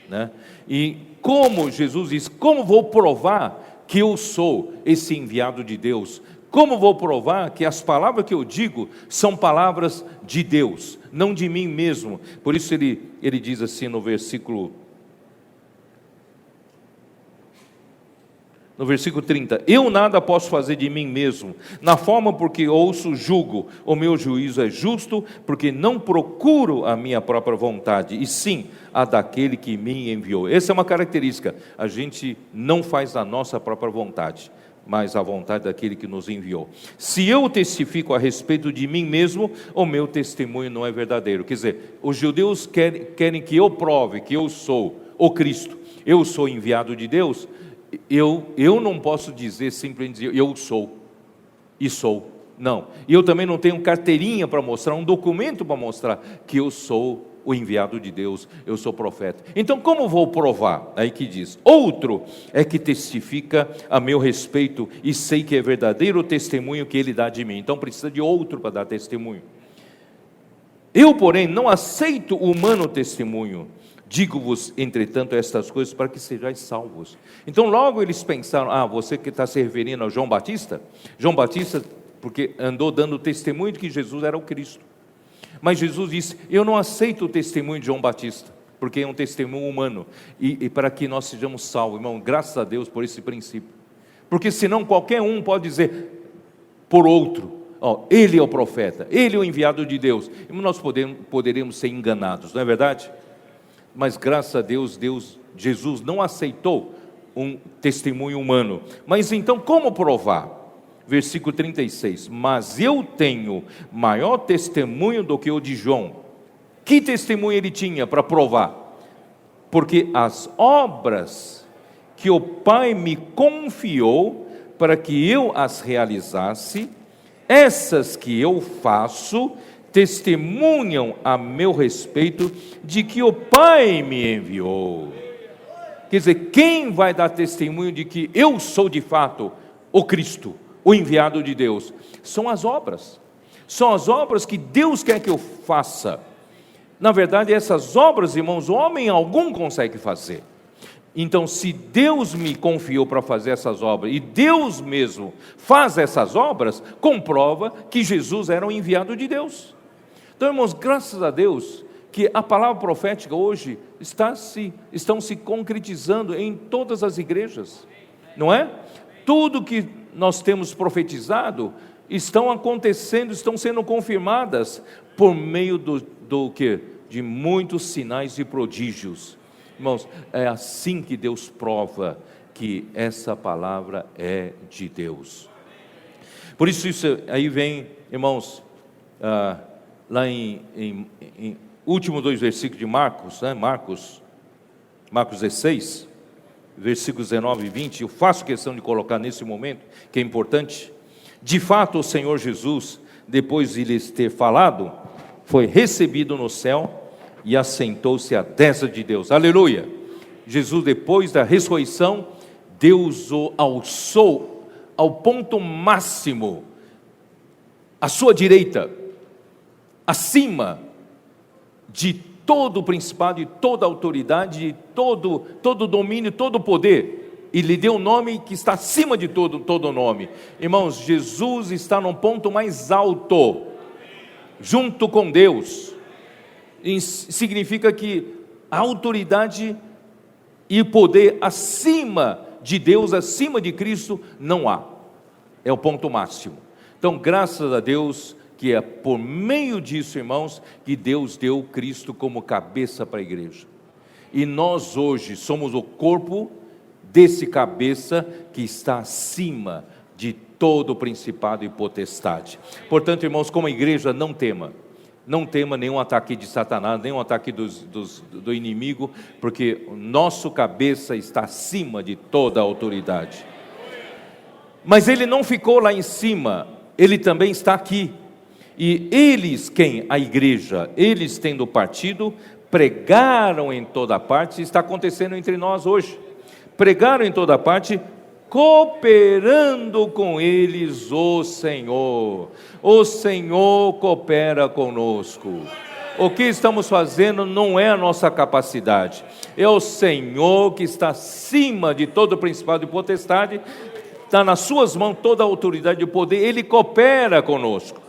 né? E como Jesus diz, como vou provar que eu sou esse enviado de Deus? Como vou provar que as palavras que eu digo são palavras de Deus, não de mim mesmo? Por isso ele diz assim no versículo 30, eu nada posso fazer de mim mesmo, na forma porque ouço, julgo, o meu juízo é justo, porque não procuro a minha própria vontade, e sim a daquele que me enviou. Essa é uma característica, a gente não faz a nossa própria vontade, mas a vontade daquele que nos enviou. Se eu testifico a respeito de mim mesmo, o meu testemunho não é verdadeiro. Quer dizer, os judeus querem que eu prove que eu sou o Cristo, eu sou enviado de Deus. Eu não posso dizer simplesmente eu sou e sou, não. E eu também não tenho carteirinha para mostrar, um documento para mostrar que eu sou o enviado de Deus, eu sou profeta. Então como vou provar? Aí que diz, outro é que testifica a meu respeito e sei que é verdadeiro o testemunho que ele dá de mim. Então precisa de outro para dar testemunho. Eu, porém, não aceito o humano testemunho. Digo-vos, entretanto, estas coisas para que sejais salvos. Então logo eles pensaram, você que está se referindo a João Batista, porque andou dando testemunho de que Jesus era o Cristo. Mas Jesus disse, eu não aceito o testemunho de João Batista, porque é um testemunho humano, e para que nós sejamos salvos, irmão, graças a Deus por esse princípio, porque senão qualquer um pode dizer por outro, ele é o profeta, ele é o enviado de Deus, e nós poderíamos ser enganados, não é verdade? Mas graças a Deus, Jesus não aceitou um testemunho humano. Mas então como provar? Versículo 36, mas eu tenho maior testemunho do que o de João. Que testemunho ele tinha para provar? Porque as obras que o Pai me confiou para que eu as realizasse, essas que eu faço, testemunham a meu respeito de que o Pai me enviou. Quer dizer, quem vai dar testemunho de que eu sou de fato o Cristo, o enviado de Deus? São as obras que Deus quer que eu faça. Na verdade, essas obras, irmãos, homem algum consegue fazer. Então, se Deus me confiou para fazer essas obras, e Deus mesmo faz essas obras, comprova que Jesus era o enviado de Deus. Então, irmãos, graças a Deus, que a palavra profética hoje estão se concretizando em todas as igrejas, não é? Tudo que nós temos profetizado estão acontecendo, estão sendo confirmadas por meio do quê? De muitos sinais e prodígios. Irmãos, é assim que Deus prova que essa palavra é de Deus. Por isso aí vem, irmãos, lá em últimos 2 versículos de Marcos, né? Marcos Marcos 16, versículos 19 e 20, eu faço questão de colocar nesse momento, que é importante. De fato, o Senhor Jesus, depois de lhes ter falado, foi recebido no céu e assentou-se à destra de Deus. Aleluia! Jesus, depois da ressurreição, Deus o alçou ao ponto máximo, à sua direita, acima de todo o principado, de toda a autoridade, de todo o domínio, todo o poder, e lhe deu um nome que está acima de todo nome. Irmãos, Jesus está num ponto mais alto, junto com Deus. Isso significa que a autoridade e o poder acima de Deus, acima de Cristo, não há. É o ponto máximo. Então, graças a Deus, que é por meio disso, irmãos, que Deus deu Cristo como cabeça para a igreja. E nós hoje somos o corpo desse cabeça que está acima de todo o principado e potestade. Portanto, irmãos, como igreja, não tema nenhum ataque de Satanás, nenhum ataque do inimigo, porque o nosso cabeça está acima de toda a autoridade. Mas ele não ficou lá em cima, ele também está aqui. E eles, quem? A igreja, eles tendo partido, pregaram em toda parte. Está acontecendo entre nós hoje. Pregaram em toda parte, cooperando com eles o Senhor. O Senhor coopera conosco. O que estamos fazendo não é a nossa capacidade, é o Senhor que está acima de todo o principado e potestade, está nas suas mãos toda a autoridade e o poder, Ele coopera conosco.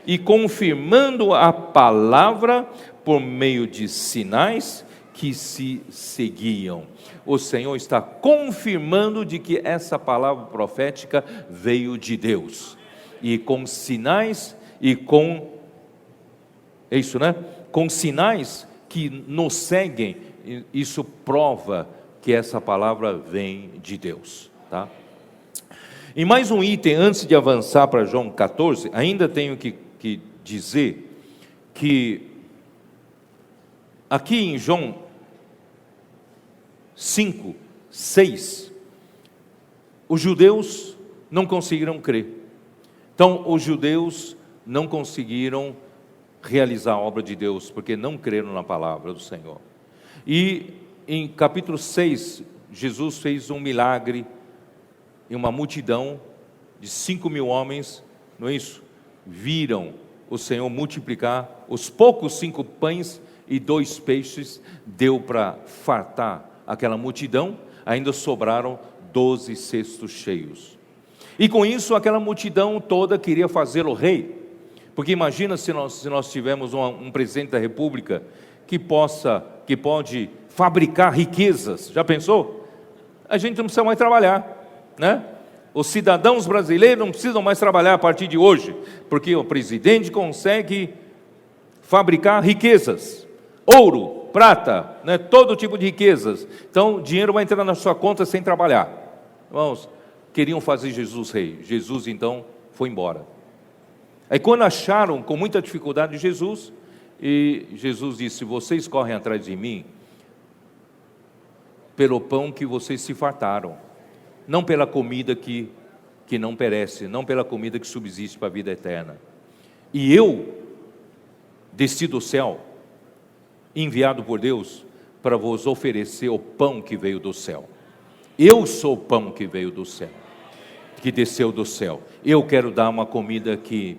E confirmando a palavra por meio de sinais que se seguiam. O Senhor está confirmando de que essa palavra profética veio de Deus. E com sinais e com... É isso, né? Com sinais que nos seguem, isso prova que essa palavra vem de Deus, tá? E mais um item, antes de avançar para João 14, ainda tenho que dizer que aqui em João 5, 6, os judeus não conseguiram crer. Então, os judeus não conseguiram realizar a obra de Deus, porque não creram na palavra do Senhor. E em capítulo 6, Jesus fez um milagre em uma multidão de 5.000 homens, não é isso? Viram o Senhor multiplicar os poucos 5 pães e 2 peixes, deu para fartar aquela multidão, ainda sobraram 12 cestos cheios. E com isso aquela multidão toda queria fazê-lo rei, porque imagina se nós tivermos um presidente da república que pode fabricar riquezas, já pensou? A gente não precisa mais trabalhar, né? Os cidadãos brasileiros não precisam mais trabalhar a partir de hoje, porque o presidente consegue fabricar riquezas, ouro, prata, né, todo tipo de riquezas. Então o dinheiro vai entrar na sua conta sem trabalhar. Irmãos, queriam fazer Jesus rei. Jesus então foi embora. Aí quando acharam com muita dificuldade Jesus, e Jesus disse: vocês correm atrás de mim pelo pão que vocês se fartaram, não pela comida que não perece, não pela comida que subsiste para a vida eterna. E eu desci do céu, enviado por Deus, para vos oferecer o pão que veio do céu. Eu sou o pão que veio do céu, que desceu do céu. Eu quero dar uma comida que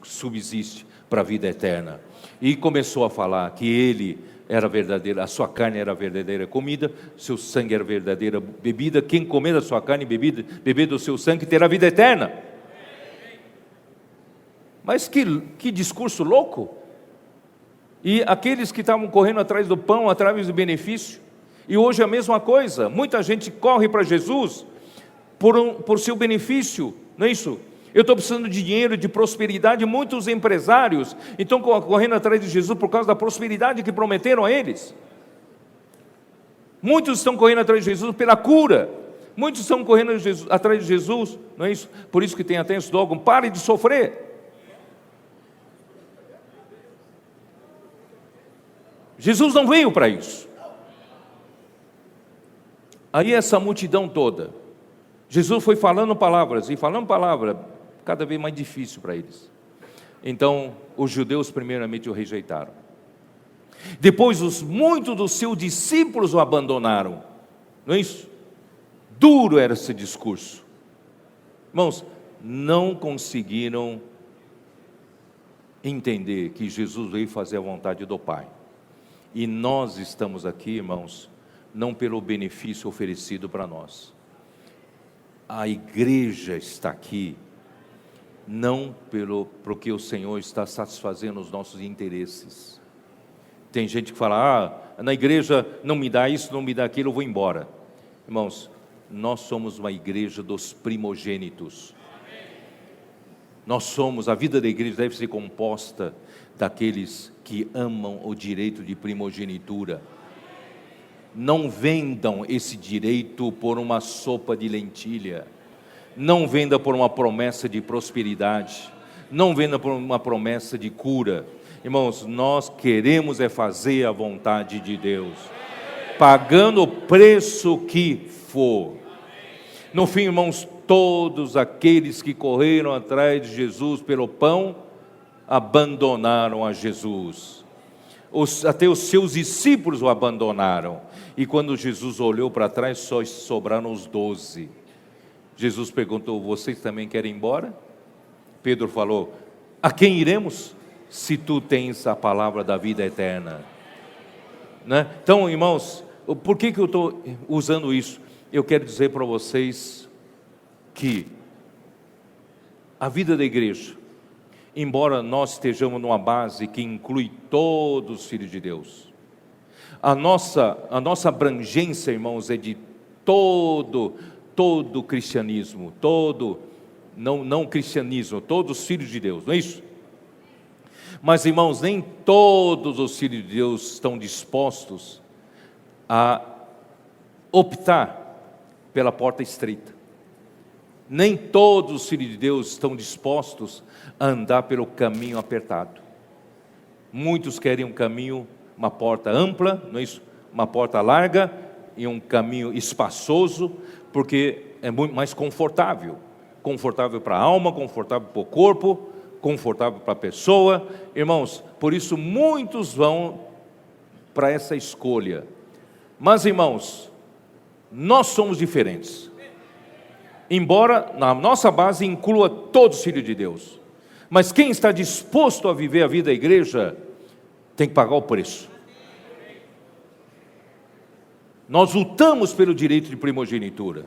subsiste para a vida eterna. E começou a falar que ele era verdadeiro, a sua carne era a verdadeira comida, seu sangue era a verdadeira bebida. Quem comer da sua carne e beber do seu sangue terá vida eterna. Mas que discurso louco! E aqueles que estavam correndo atrás do pão, atrás do benefício, e hoje é a mesma coisa. Muita gente corre para Jesus por seu benefício, não é isso? Eu estou precisando de dinheiro, de prosperidade. Muitos empresários estão correndo atrás de Jesus por causa da prosperidade que prometeram a eles. Muitos estão correndo atrás de Jesus pela cura. Muitos estão correndo atrás de Jesus, não é isso? Por isso que tem até esse dogma: pare de sofrer. Jesus não veio para isso. Aí essa multidão toda, Jesus foi falando palavras, e falando palavra, cada vez mais difícil para eles. Então, os judeus primeiramente o rejeitaram. Depois, muitos dos seus discípulos o abandonaram. Não é isso? Duro era esse discurso. Irmãos, não conseguiram entender que Jesus veio fazer a vontade do Pai. E nós estamos aqui, irmãos, não pelo benefício oferecido para nós. A igreja está aqui, não porque o Senhor está satisfazendo os nossos interesses. Tem gente que fala, na igreja não me dá isso, não me dá aquilo, eu vou embora. Irmãos, nós somos uma igreja dos primogênitos. A vida da igreja deve ser composta daqueles que amam o direito de primogenitura. Não vendam esse direito por uma sopa de lentilha. Não venda por uma promessa de prosperidade. Não venda por uma promessa de cura. Irmãos, nós queremos fazer a vontade de Deus, pagando o preço que for. No fim, irmãos, todos aqueles que correram atrás de Jesus pelo pão, abandonaram a Jesus. Até os seus discípulos o abandonaram. E quando Jesus olhou para trás, só sobraram os 12. Jesus perguntou, vocês também querem ir embora? Pedro falou, a quem iremos? Se tu tens a palavra da vida eterna. Né? Então, irmãos, por que eu estou usando isso? Eu quero dizer para vocês que a vida da igreja, embora nós estejamos numa base que inclui todos os filhos de Deus, a nossa abrangência, irmãos, é de todo cristianismo, não cristianismo, todos os filhos de Deus, não é isso? Mas, irmãos, nem todos os filhos de Deus estão dispostos a optar pela porta estreita. Nem todos os filhos de Deus estão dispostos a andar pelo caminho apertado. Muitos querem um caminho, uma porta ampla, não é isso? Uma porta larga e um caminho espaçoso, porque é muito mais confortável. Confortável para a alma, confortável para o corpo, confortável para a pessoa. Irmãos, por isso muitos vão para essa escolha. Mas, irmãos, nós somos diferentes. Embora na nossa base inclua todos os filhos de Deus, mas quem está disposto a viver a vida da igreja tem que pagar o preço. Nós lutamos pelo direito de primogenitura.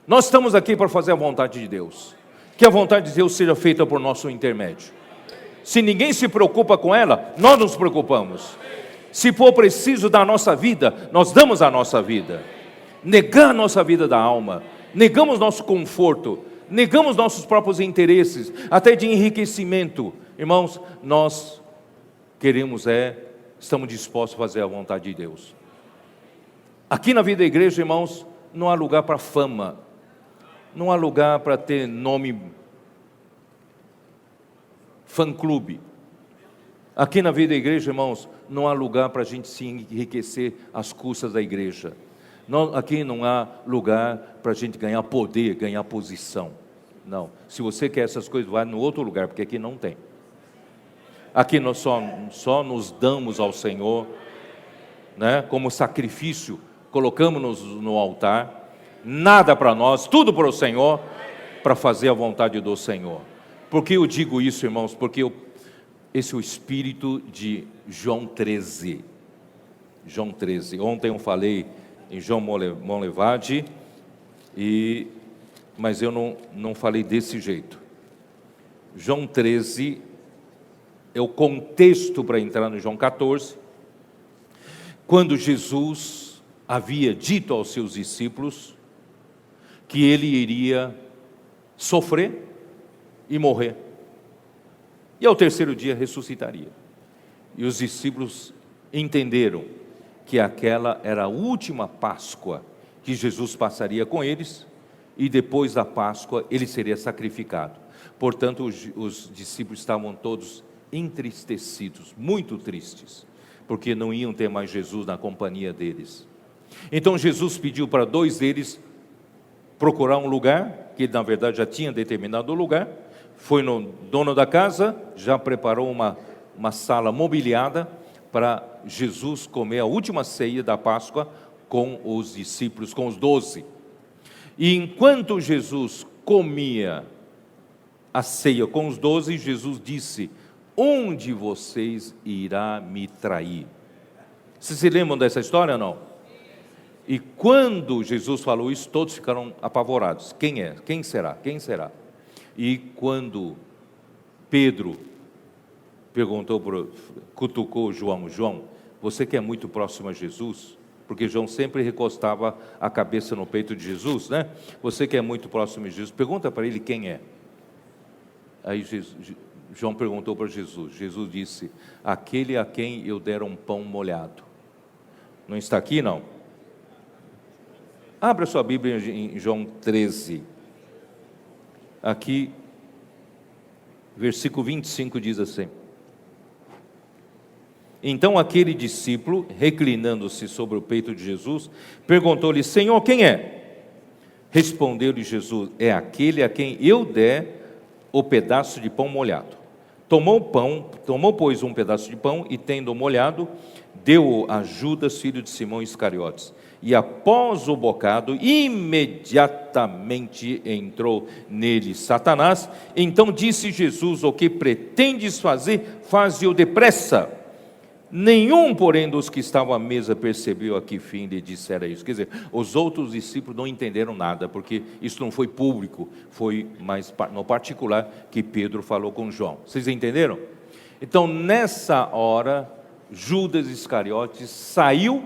Nós estamos aqui para fazer a vontade de Deus. Que a vontade de Deus seja feita por nosso intermédio. Se ninguém se preocupa com ela, nós nos preocupamos. Se for preciso dar a nossa vida, nós damos a nossa vida. Negar a nossa vida da alma, negamos nosso conforto, negamos nossos próprios interesses, até de enriquecimento. Irmãos, nós estamos dispostos a fazer a vontade de Deus. Aqui na vida da igreja, irmãos, não há lugar para fama, não há lugar para ter nome fã-clube. Aqui na vida da igreja, irmãos, não há lugar para a gente se enriquecer às custas da igreja. Aqui não há lugar para a gente ganhar poder, ganhar posição. Não, se você quer essas coisas, vai no outro lugar, porque aqui não tem. Aqui nós só nos damos ao Senhor, né, como sacrifício, colocamos-nos no altar. Nada para nós, tudo para o Senhor, para fazer a vontade do Senhor. Por que eu digo isso, irmãos? Porque esse é o espírito de João 13. João 13. Ontem eu falei em João Monlevade, mas eu não falei desse jeito. João 13 é o contexto para entrar no João 14, quando Jesus havia dito aos seus discípulos que ele iria sofrer e morrer, e ao terceiro dia ressuscitaria. E os discípulos entenderam que aquela era a última Páscoa que Jesus passaria com eles, e depois da Páscoa ele seria sacrificado. Portanto, os discípulos estavam todos entristecidos, muito tristes, porque não iam ter mais Jesus na companhia deles. Então Jesus pediu para 2 deles procurar um lugar, que na verdade já tinha determinado o lugar, foi no dono da casa, já preparou uma sala mobiliada para Jesus comer a última ceia da Páscoa com os discípulos, com os 12. E enquanto Jesus comia a ceia com os 12, Jesus disse: um de vocês irá me trair. Vocês se lembram dessa história ou não? E quando Jesus falou isso, todos ficaram apavorados. Quem é? Quem será? Quem será? E quando Pedro cutucou João: João, você que é muito próximo a Jesus, porque João sempre recostava a cabeça no peito de Jesus, né? Você que é muito próximo de Jesus, pergunta para ele quem é. Aí João perguntou para Jesus. Jesus disse: aquele a quem eu der um pão molhado. Não está aqui, não? Abra sua Bíblia em João 13. Aqui, versículo 25 diz assim: então aquele discípulo, reclinando-se sobre o peito de Jesus, perguntou-lhe: Senhor, quem é? Respondeu-lhe Jesus: é aquele a quem eu der o pedaço de pão molhado. Tomou, pois, um pedaço de pão e, tendo molhado, deu-o a Judas, filho de Simão Iscariotes. E após o bocado, imediatamente entrou nele Satanás. Então disse Jesus: o que pretendes fazer, faze-o depressa. Nenhum, porém, dos que estavam à mesa percebeu a que fim lhe dissera isso. Quer dizer, os outros discípulos não entenderam nada, porque isso não foi público, foi mais no particular que Pedro falou com João. Vocês entenderam? Então, nessa hora, Judas Iscariotes saiu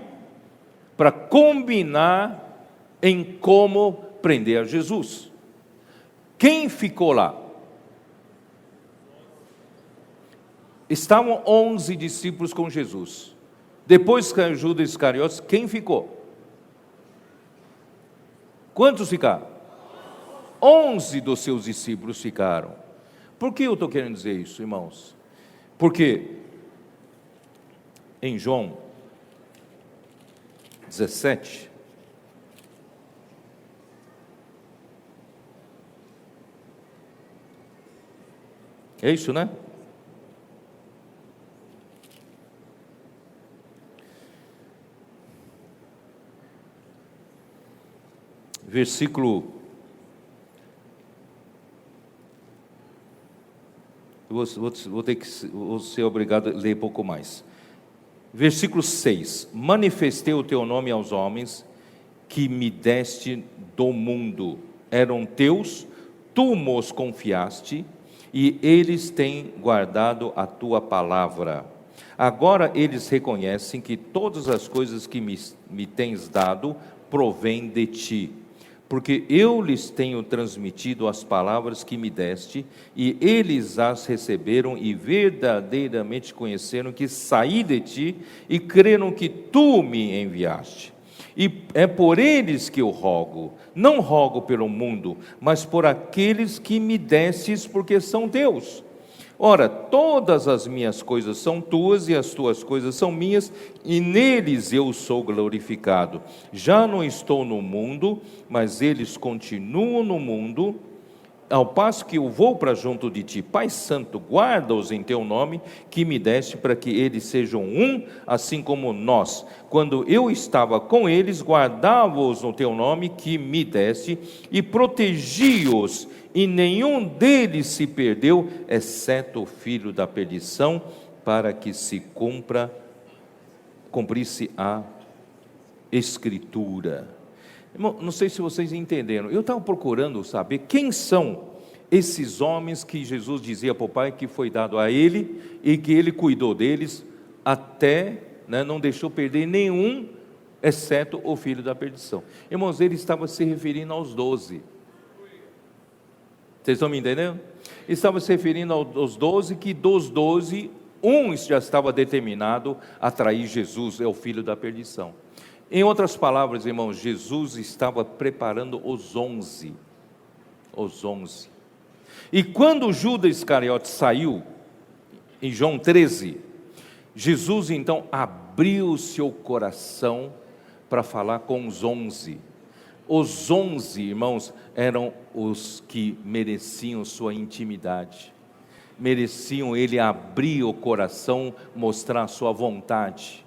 para combinar em como prender a Jesus. Quem ficou lá? Estavam 11 discípulos com Jesus. Depois que Judas Iscariotes, quem ficou? Quantos ficaram? 11 dos seus discípulos ficaram. Por que eu estou querendo dizer isso, irmãos? Porque em João 17, é isso, né? Versículo, vou ser obrigado a ler um pouco mais. Versículo 6: manifestei o teu nome aos homens que me deste do mundo, eram teus, tu nos confiaste, e eles têm guardado a tua palavra. Agora eles reconhecem que todas as coisas que me tens dado provêm de ti, porque eu lhes tenho transmitido as palavras que me deste, e eles as receberam e verdadeiramente conheceram que saí de ti, e creram que tu me enviaste. E é por eles que eu rogo, não rogo pelo mundo, mas por aqueles que me destes, porque são teus. Ora, todas as minhas coisas são tuas, e as tuas coisas são minhas, e neles eu sou glorificado. Já não estou no mundo, mas eles continuam no mundo, ao passo que eu vou para junto de ti. Pai Santo, guarda-os em teu nome, que me deste, para que eles sejam um, assim como nós. Quando eu estava com eles, guardava-os no teu nome, que me deste, e protegi-os, e nenhum deles se perdeu, exceto o filho da perdição, para que se cumprisse a Escritura. Irmão, não sei se vocês entenderam, eu estava procurando saber quem são esses homens que Jesus dizia para o Pai que foi dado a ele, e que ele cuidou deles, até, não deixou perder nenhum, exceto o filho da perdição. Irmãos, ele estava se referindo aos 12. Vocês estão me entendendo? Estava se referindo aos 12, que dos 12, um já estava determinado a trair Jesus, é o filho da perdição. Em outras palavras, irmãos, Jesus estava preparando os 11. Os 11. E quando Judas Iscariotes saiu, em João 13, Jesus então abriu o seu coração para falar com os 11. Os 11, irmãos, eram os que mereciam sua intimidade, mereciam ele abrir o coração, mostrar a sua vontade.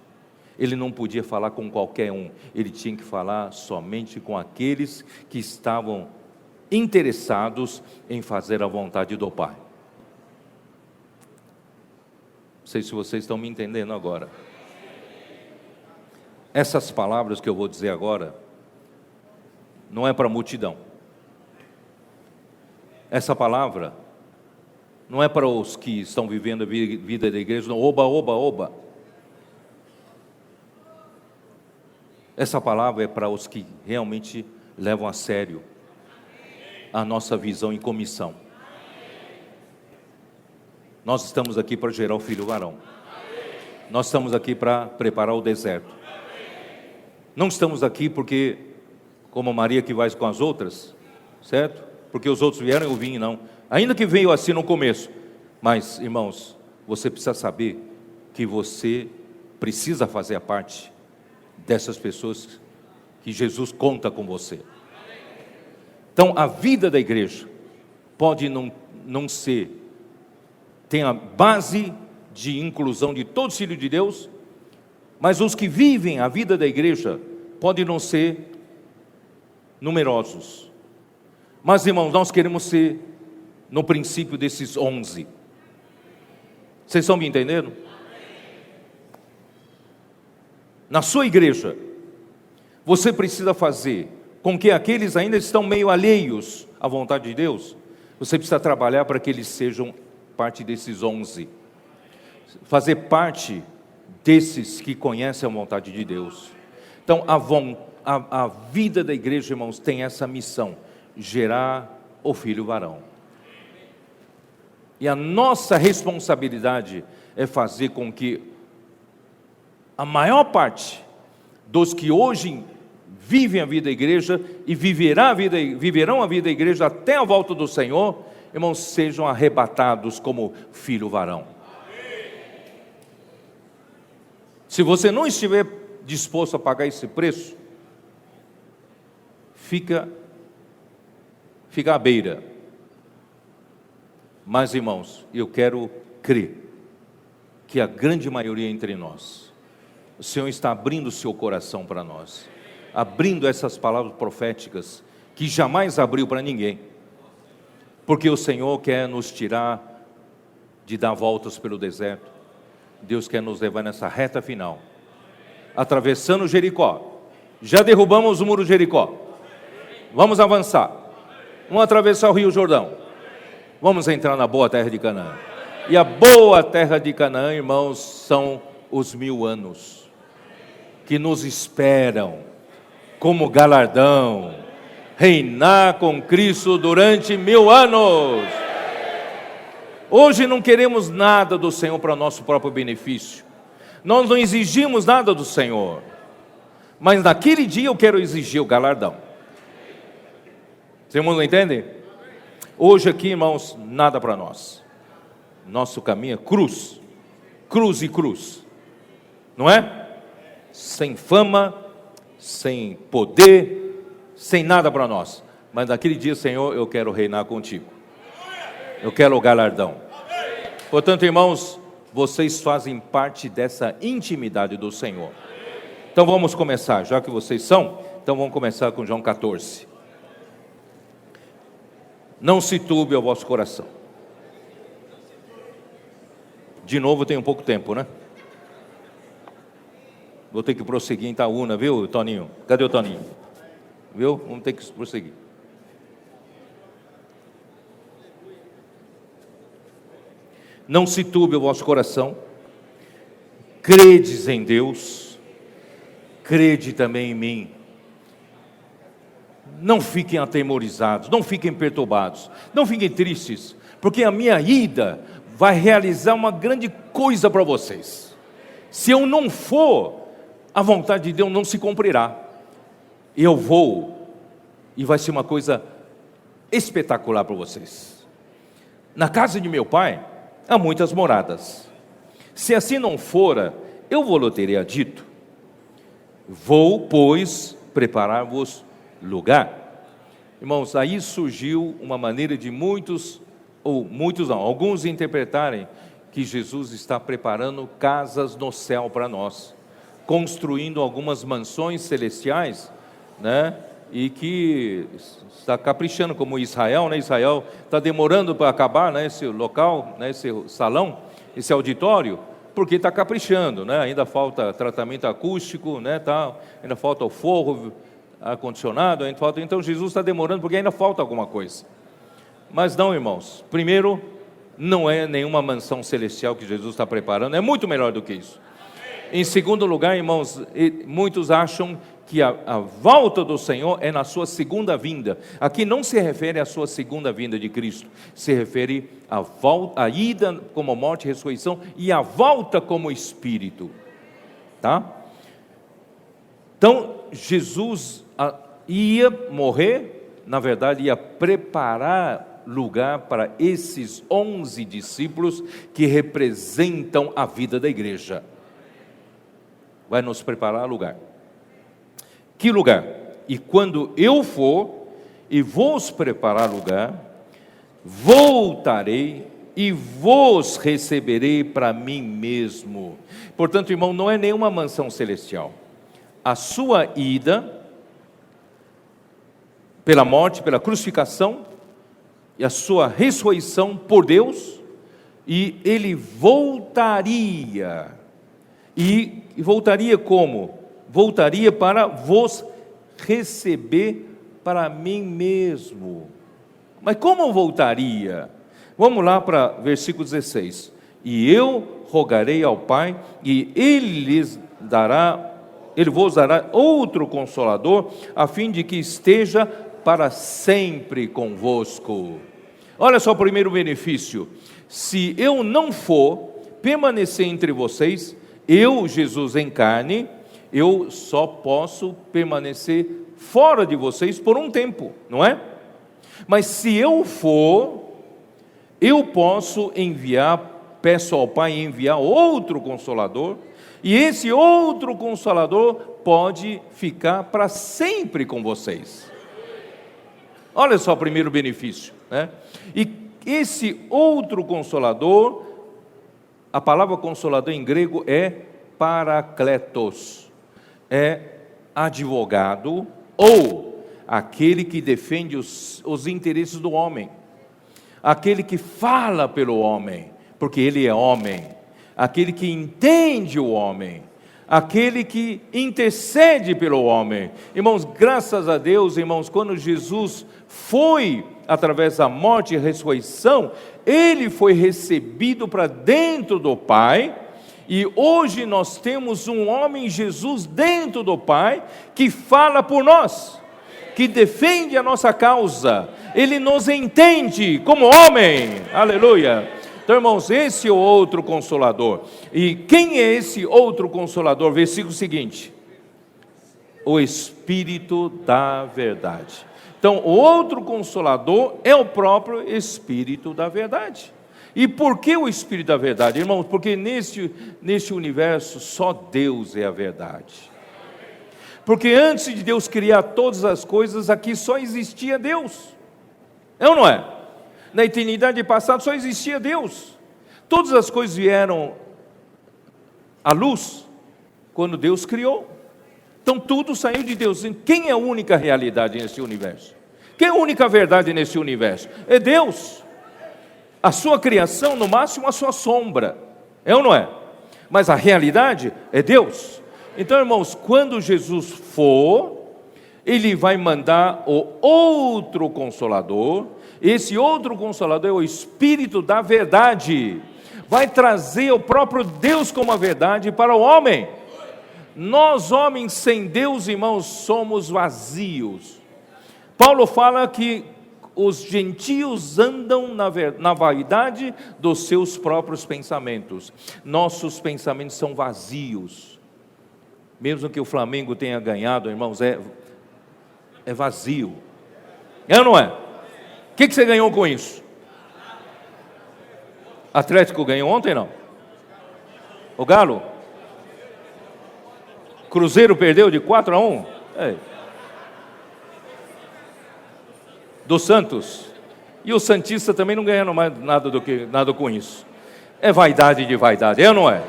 Ele não podia falar com qualquer um, ele tinha que falar somente com aqueles que estavam interessados em fazer a vontade do Pai. Não sei se vocês estão me entendendo agora. Essas palavras que eu vou dizer agora, não é para a multidão. Essa palavra não é para os que estão vivendo a vida da igreja, não, oba, oba, oba. Essa palavra é para os que realmente levam a sério a nossa visão e comissão. Nós estamos aqui para gerar o filho varão. Nós estamos aqui para preparar o deserto. Não estamos aqui porque, como Maria que vai com as outras, certo? Porque os outros vieram e eu vim, não. Ainda que veio assim no começo. Mas, irmãos, você precisa saber que você precisa fazer a parte dessas pessoas que Jesus conta com você. Então, a vida da igreja pode não ser, tem a base de inclusão de todos os filhos de Deus, mas os que vivem a vida da igreja podem não ser numerosos. Mas, irmãos, nós queremos ser no princípio desses 11. Vocês estão me entendendo? Na sua igreja, você precisa fazer com que aqueles ainda estão meio alheios à vontade de Deus, você precisa trabalhar para que eles sejam parte desses 11. Fazer parte desses que conhecem a vontade de Deus. Então, a vida da igreja, irmãos, tem essa missão: gerar o filho varão. E a nossa responsabilidade é fazer com que a maior parte dos que hoje vivem a vida da igreja e viverão a vida da igreja até a volta do Senhor, irmãos, sejam arrebatados como filho varão. Se você não estiver disposto a pagar esse preço, fica à beira. Mas, irmãos, eu quero crer que a grande maioria entre nós, o Senhor está abrindo o seu coração para nós, abrindo essas palavras proféticas que jamais abriu para ninguém, porque o Senhor quer nos tirar de dar voltas pelo deserto. Deus quer nos levar nessa reta final, atravessando Jericó. Já derrubamos o muro de Jericó, vamos avançar, vamos atravessar o rio Jordão, vamos entrar na boa terra de Canaã. E a boa terra de Canaã, irmãos, são os 1000 anos que nos esperam como galardão, reinar com Cristo durante 1000 anos. Hoje não queremos nada do Senhor para nosso próprio benefício, nós não exigimos nada do Senhor, mas naquele dia eu quero exigir o galardão. Vocês não entendem? Hoje aqui, irmãos, nada para nós. Nosso caminho é cruz, cruz e cruz, não é? Sem fama, sem poder, sem nada para nós. Mas naquele dia, Senhor, eu quero reinar contigo. Eu quero o galardão. Portanto, irmãos, vocês fazem parte dessa intimidade do Senhor. Então vamos começar, já que vocês são, então vamos começar com João 14. Não se turbe o vosso coração. De novo, tem um pouco tempo, né? Vou ter que prosseguir em Itaúna, viu, Toninho? Cadê o Toninho? Viu? Vamos ter que prosseguir. Não se turbe o vosso coração. Credes em Deus, crede também em mim. Não fiquem atemorizados, não fiquem perturbados, não fiquem tristes, porque a minha ida vai realizar uma grande coisa para vocês. Se eu não for, a vontade de Deus não se cumprirá. Eu vou, e vai ser uma coisa espetacular para vocês. Na casa de meu pai há muitas moradas. Se assim não fora, eu vou-lhe teria dito, Vou, pois, preparar-vos lugar. Irmãos, aí surgiu uma maneira de alguns interpretarem que Jesus está preparando casas no céu para nós, construindo algumas mansões celestiais, né? E que está caprichando, como Israel, né? Israel está demorando para acabar, né? Esse local, né? Esse salão, esse auditório, porque está caprichando, né? Ainda falta tratamento acústico, né? Ainda falta o forro, ar-condicionado, então Jesus está demorando porque ainda falta alguma coisa. Mas não, irmãos, primeiro, não é nenhuma mansão celestial que Jesus está preparando, é muito melhor do que isso. Em segundo lugar, irmãos, muitos acham que a volta do Senhor é na sua segunda vinda. Aqui não se refere à sua segunda vinda de Cristo, se refere à volta, à ida como morte e ressurreição, e a volta como Espírito, tá? Então, Jesus ia morrer, na verdade ia preparar lugar para esses 11 discípulos que representam a vida da igreja. Vai nos preparar lugar. Que lugar? E quando eu for e vos preparar lugar, voltarei e vos receberei para mim mesmo. Portanto, irmão, não é nenhuma mansão celestial. A sua ida pela morte, pela crucificação e a sua ressurreição por Deus, e ele voltaria. E voltaria como? Voltaria para vos receber para mim mesmo. Mas como voltaria? Vamos lá para versículo 16. E eu rogarei ao Pai, e Ele vos dará outro Consolador, a fim de que esteja para sempre convosco. Olha só o primeiro benefício. Se eu não for permanecer entre vocês, eu, Jesus em carne, eu só posso permanecer fora de vocês por um tempo, não é? Mas se eu for, eu posso peço ao Pai enviar outro Consolador, e esse outro Consolador pode ficar para sempre com vocês. Olha só o primeiro benefício, né? E esse outro Consolador, a palavra Consolador em grego é parakletos, é advogado ou aquele que defende os interesses do homem, aquele que fala pelo homem, porque ele é homem, aquele que entende o homem, aquele que intercede pelo homem. Irmãos, graças a Deus, irmãos, quando Jesus foi, através da morte e ressurreição, ele foi recebido para dentro do Pai, e hoje nós temos um homem, Jesus, dentro do Pai, que fala por nós, que defende a nossa causa, ele nos entende como homem, aleluia. Então, irmãos, esse é o outro Consolador. E quem é esse outro Consolador? Versículo seguinte: o Espírito da verdade. Então, o outro Consolador é o próprio Espírito da verdade. E por que o Espírito da verdade, irmãos? Porque neste universo só Deus é a verdade. Porque antes de Deus criar todas as coisas, aqui só existia Deus. É ou não é? Na eternidade passada só existia Deus. Todas as coisas vieram à luz quando Deus criou. Então tudo saiu de Deus. Quem é a única realidade nesse universo? Quem é a única verdade nesse universo? É Deus. A sua criação, no máximo, a sua sombra. É ou não é? Mas a realidade é Deus. Então, irmãos, quando Jesus for, ele vai mandar o outro Consolador. Esse outro Consolador é o Espírito da verdade. Vai trazer o próprio Deus como a verdade para o homem. Nós, homens sem Deus, irmãos, somos vazios. Paulo fala que os gentios andam na vaidade dos seus próprios pensamentos. Nossos pensamentos são vazios. Mesmo que o Flamengo tenha ganhado, irmãos, é vazio. É ou não é? O que você ganhou com isso? Atlético ganhou ontem, não? O Galo? Cruzeiro perdeu de 4-1. Do Santos. E o santista também não ganhando mais nada com isso. É vaidade de vaidade, é ou não é?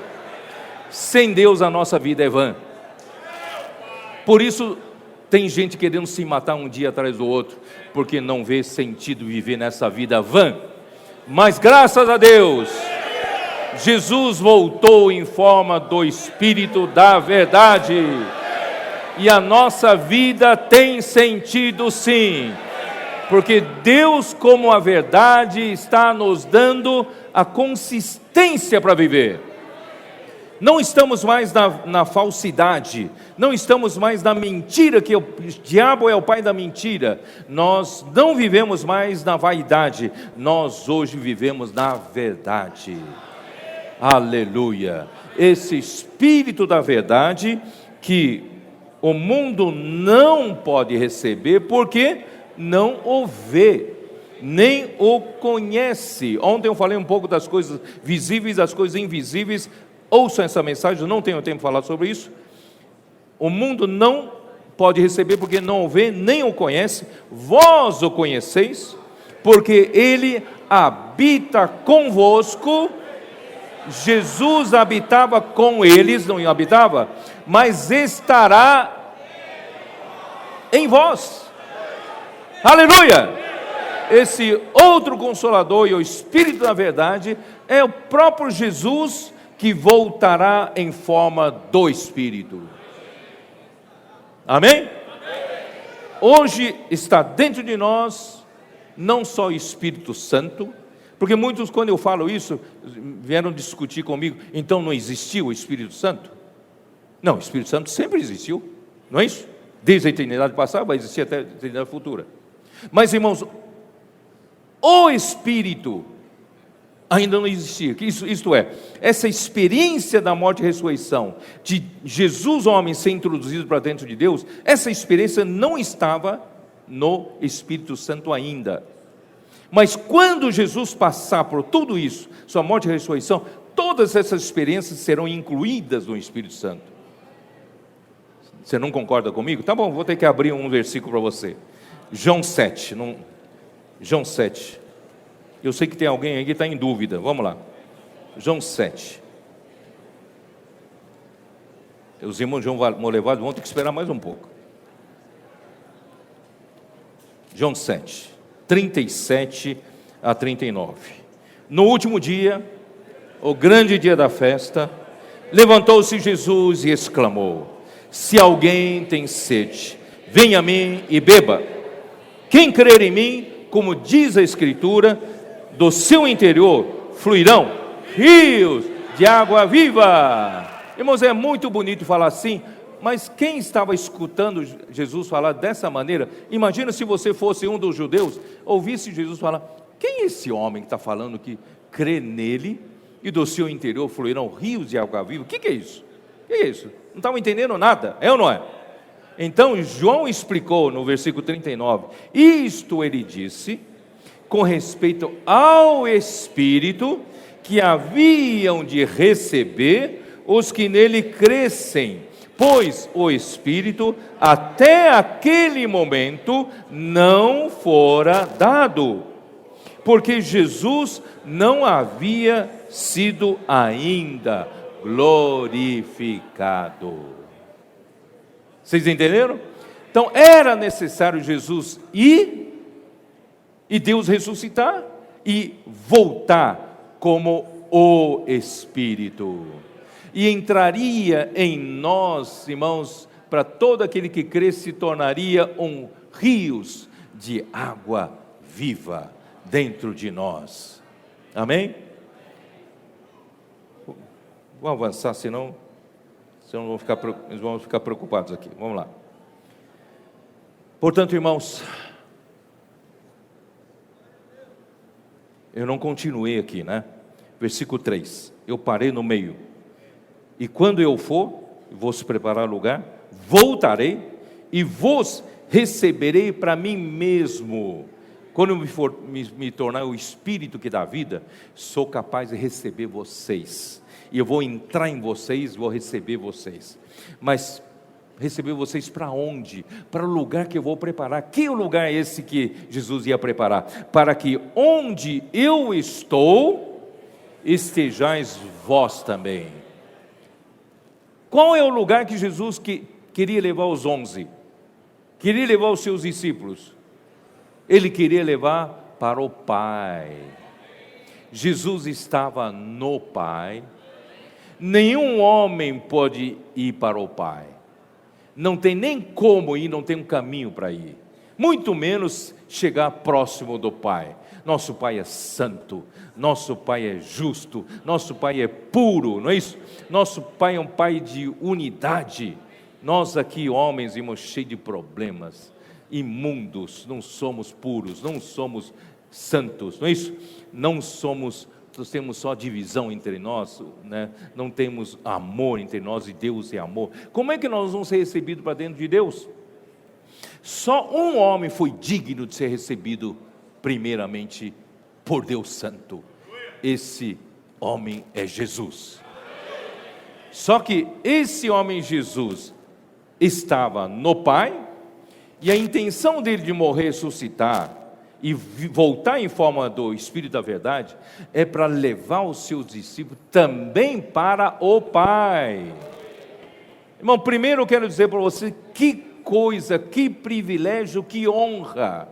Sem Deus a nossa vida é vã. Por isso tem gente querendo se matar um dia atrás do outro, porque não vê sentido viver nessa vida vã. Mas graças a Deus, Jesus voltou em forma do Espírito da verdade, e a nossa vida tem sentido sim, porque Deus, como a verdade, está nos dando a consistência para viver. Não estamos mais na falsidade, não estamos mais na mentira, que o diabo é o pai da mentira. Nós não vivemos mais na vaidade, nós hoje vivemos na verdade. Aleluia! Esse Espírito da verdade que o mundo não pode receber, porque não o vê, nem o conhece. Ontem eu falei um pouco das coisas visíveis, das coisas invisíveis. Ouçam essa mensagem, eu não tenho tempo de falar sobre isso. O mundo não pode receber porque não o vê, nem o conhece. Vós o conheceis, porque Ele habita convosco. Jesus habitava com eles, não habitava, mas estará em vós. Aleluia! Esse outro Consolador e o Espírito da verdade é o próprio Jesus, que voltará em forma do Espírito. Amém? Hoje está dentro de nós não só o Espírito Santo, porque muitos, quando eu falo isso, vieram discutir comigo, então não existiu o Espírito Santo? Não, o Espírito Santo sempre existiu, não é isso? Desde a eternidade passada, vai existir até a eternidade futura. Mas, irmãos, o Espírito ainda não existia. Isto é, essa experiência da morte e ressurreição, de Jesus, homem, ser introduzido para dentro de Deus, essa experiência não estava no Espírito Santo ainda. Mas quando Jesus passar por tudo isso, sua morte e ressurreição, todas essas experiências serão incluídas no Espírito Santo. Você não concorda comigo? Tá bom, vou ter que abrir um versículo para você. João 7. João 7. Eu sei que tem alguém aí que está em dúvida. Vamos lá. João 7. Os irmãos João Molevado vão ter que esperar mais um pouco. João 7, 37 a 39. No último dia, o grande dia da festa, levantou-se Jesus e exclamou: se alguém tem sede, venha a mim e beba. Quem crer em mim, como diz a Escritura, do seu interior fluirão rios de água viva. Irmãos, é muito bonito falar assim, mas quem estava escutando Jesus falar dessa maneira, imagina se você fosse um dos judeus, ouvisse Jesus falar: quem é esse homem que está falando que crê nele e do seu interior fluirão rios de água viva? O que é isso? O que é isso? Não estavam entendendo nada, é ou não é? Então João explicou no versículo 39, isto ele disse com respeito ao Espírito que haviam de receber os que nele crescem, pois o Espírito até aquele momento não fora dado, porque Jesus não havia sido ainda glorificado. Vocês entenderam? Então era necessário Jesus ir e Deus ressuscitar e voltar como o Espírito, e entraria em nós, irmãos, para todo aquele que crê, se tornaria rios de água viva dentro de nós. Amém? Vamos avançar, senão eles vão ficar preocupados aqui. Vamos lá. Portanto, irmãos, eu não continuei aqui, né? Versículo 3, eu parei no meio. E quando eu for, vos preparar lugar, voltarei e vos receberei para mim mesmo. Quando eu me tornar o Espírito que dá vida, sou capaz de receber vocês. E eu vou entrar em vocês, vou receber vocês. Mas receber vocês para onde? Para o lugar que eu vou preparar. Que lugar é esse que Jesus ia preparar? Para que onde eu estou, estejais vós também. Qual é o lugar que Jesus queria levar os 11? Queria levar os seus discípulos? Ele queria levar para o Pai. Jesus estava no Pai. Nenhum homem pode ir para o Pai. Não tem nem como ir, não tem um caminho para ir. Muito menos chegar próximo do Pai. Nosso Pai é santo, nosso Pai é justo, nosso Pai é puro, não é isso? Nosso Pai é um Pai de unidade. Nós aqui, homens, irmãos, cheios de problemas, imundos, não somos puros, não somos santos, não é isso? Nós temos só divisão entre nós, né? Não temos amor entre nós, e Deus é amor. Como é que nós vamos ser recebidos para dentro de Deus? Só um homem foi digno de ser recebido primeiramente por Deus Santo. Esse homem é Jesus. Só que esse homem Jesus estava no Pai, e a intenção dele de morrer, ressuscitar e voltar em forma do Espírito da verdade, é para levar os seus discípulos também para o Pai. Irmão, primeiro eu quero dizer para você, que coisa, que privilégio, que honra.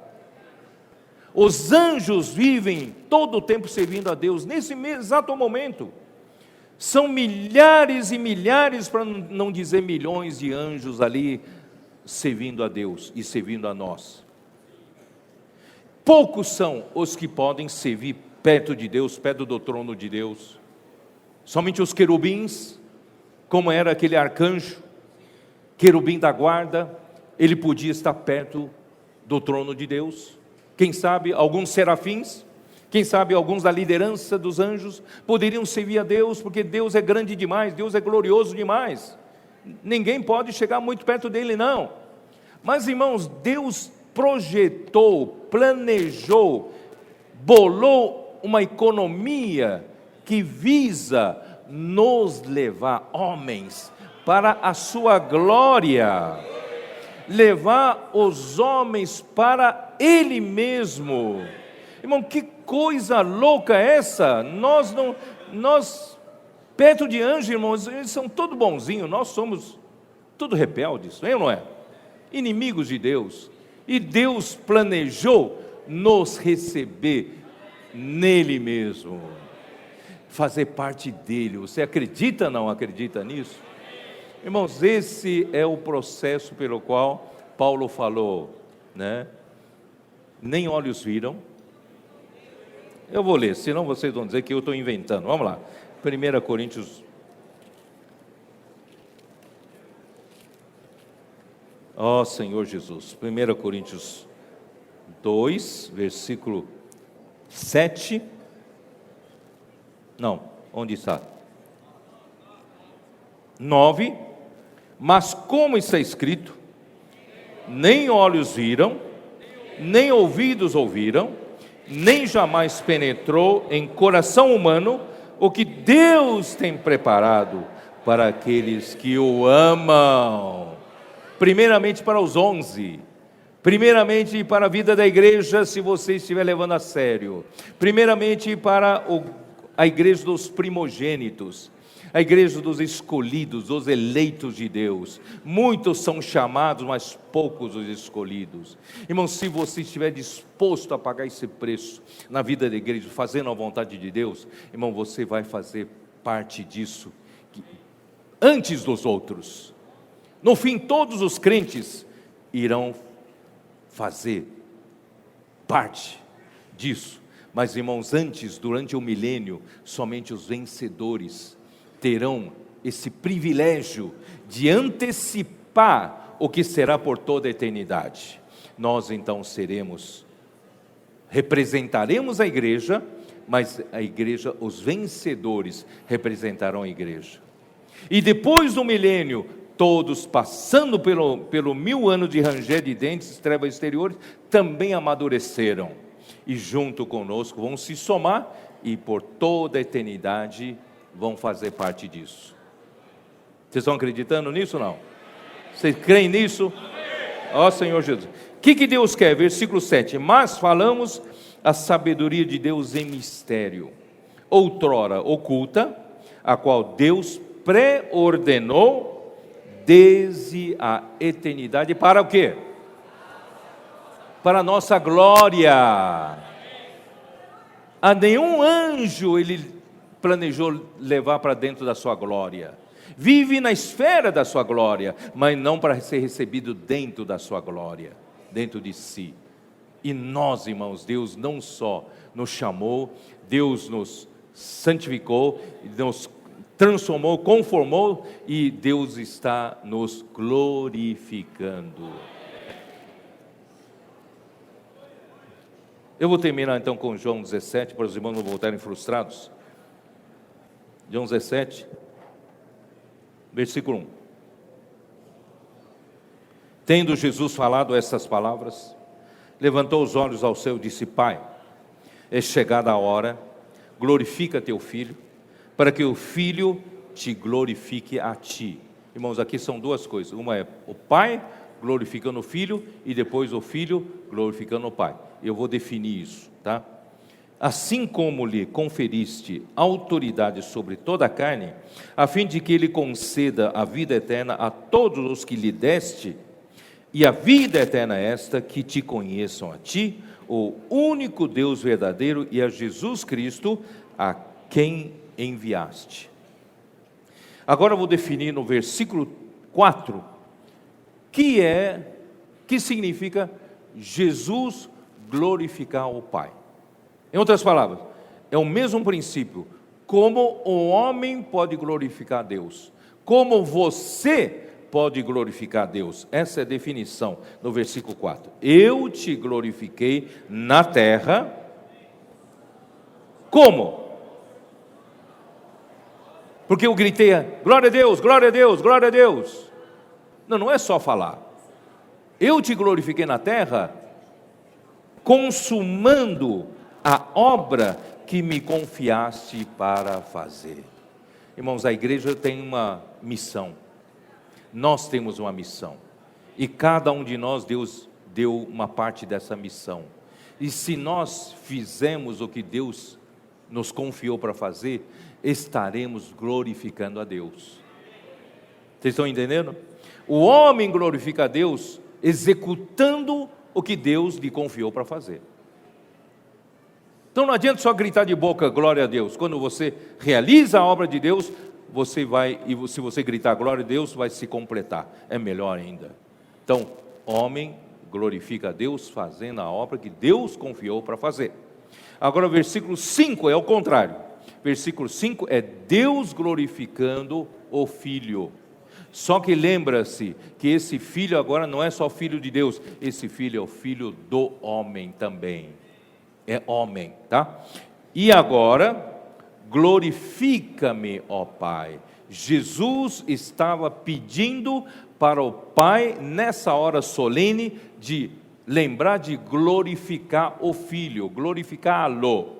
Os anjos vivem todo o tempo servindo a Deus, nesse exato momento. São milhares e milhares, para não dizer milhões de anjos ali, servindo a Deus e servindo a nós. Poucos são os que podem servir perto de Deus, perto do trono de Deus. Somente os querubins, como era aquele arcanjo, querubim da guarda, ele podia estar perto do trono de Deus. Quem sabe alguns serafins, quem sabe alguns da liderança dos anjos, poderiam servir a Deus, porque Deus é grande demais, Deus é glorioso demais. Ninguém pode chegar muito perto dele, não. Mas, irmãos, Deus projetou, planejou, bolou uma economia que visa nos levar, homens, para a sua glória, levar os homens para Ele mesmo. Irmão, que coisa louca é essa? Nós perto de anjos, irmãos, eles são todos bonzinhos, nós somos tudo rebeldes, não é ou não é? Inimigos de Deus. E Deus planejou nos receber nele mesmo, fazer parte dele. Você acredita ou não acredita nisso? Irmãos, esse é o processo pelo qual Paulo falou, né? Nem olhos viram. Eu vou ler, senão vocês vão dizer que eu estou inventando. Vamos lá, 1 Coríntios. Ó Senhor Jesus, 1 Coríntios 2, versículo 7. Não, onde está? 9. Mas como está escrito, nem olhos viram, nem ouvidos ouviram, nem jamais penetrou em coração humano o que Deus tem preparado para aqueles que o amam. Primeiramente para os 11, primeiramente para a vida da igreja, se você estiver levando a sério, primeiramente para a igreja dos primogênitos, a igreja dos escolhidos, dos eleitos de Deus. Muitos são chamados, mas poucos os escolhidos. Irmão, se você estiver disposto a pagar esse preço na vida da igreja, fazendo a vontade de Deus, irmão, você vai fazer parte disso antes dos outros. No fim, todos os crentes irão fazer parte disso. Mas, irmãos, antes, durante o milênio, somente os vencedores terão esse privilégio de antecipar o que será por toda a eternidade. Nós, então, representaremos a igreja, mas a igreja, os vencedores, representarão a igreja. E depois do milênio, todos passando pelo 1000 anos de ranger de dentes, trevas exteriores, também amadureceram, e junto conosco vão se somar, e por toda a eternidade vão fazer parte disso. Vocês estão acreditando nisso ou não? Vocês creem nisso? Ó Senhor Jesus. O que Deus quer? Versículo 7. Mas falamos a sabedoria de Deus em mistério, outrora oculta, a qual Deus pré-ordenou desde a eternidade. Para o quê? Para a nossa glória. A nenhum anjo ele planejou levar para dentro da sua glória. Vive na esfera da sua glória, mas não para ser recebido dentro da sua glória, dentro de si. E nós, irmãos, Deus não só nos chamou, Deus nos santificou, nos transformou, conformou, e Deus está nos glorificando. Eu vou terminar então com João 17, para os irmãos não voltarem frustrados. João 17, versículo 1. Tendo Jesus falado estas palavras, levantou os olhos ao céu e disse: Pai, é chegada a hora, glorifica teu Filho, para que o Filho te glorifique a ti. Irmãos, aqui são duas coisas. Uma é o Pai glorificando o Filho, e depois o Filho glorificando o Pai. Eu vou definir isso, tá? Assim como lhe conferiste autoridade sobre toda a carne, a fim de que ele conceda a vida eterna a todos os que lhe deste, e a vida eterna é esta, que te conheçam a ti, o único Deus verdadeiro, e a Jesus Cristo, a quem enviaste. Agora eu vou definir no versículo 4, que significa Jesus glorificar o Pai. Em outras palavras, é o mesmo princípio. Como o homem pode glorificar a Deus, como você pode glorificar a Deus. Essa é a definição no versículo 4. Eu te glorifiquei na terra. Como? Porque eu gritei: glória a Deus, glória a Deus, glória a Deus. Não, não é só falar. Eu te glorifiquei na terra, consumando a obra que me confiaste para fazer. Irmãos, a igreja tem uma missão. Nós temos uma missão. E cada um de nós, Deus deu uma parte dessa missão. E se nós fizermos o que Deus nos confiou para fazer, estaremos glorificando a Deus. Vocês estão entendendo? O homem glorifica a Deus executando o que Deus lhe confiou para fazer. Então não adianta só gritar de boca glória a Deus. Quando você realiza a obra de Deus, você vai, e se você gritar glória a Deus, vai se completar. É melhor ainda. Então, homem glorifica a Deus fazendo a obra que Deus confiou para fazer. Agora, versículo 5 é o contrário. Versículo 5 é Deus glorificando o Filho. Só que lembra-se que esse Filho agora não é só filho de Deus, esse Filho é o filho do homem também. É homem, tá? E agora, glorifica-me, ó Pai. Jesus estava pedindo para o Pai, nessa hora solene, de lembrar de glorificar o Filho, glorificá-lo.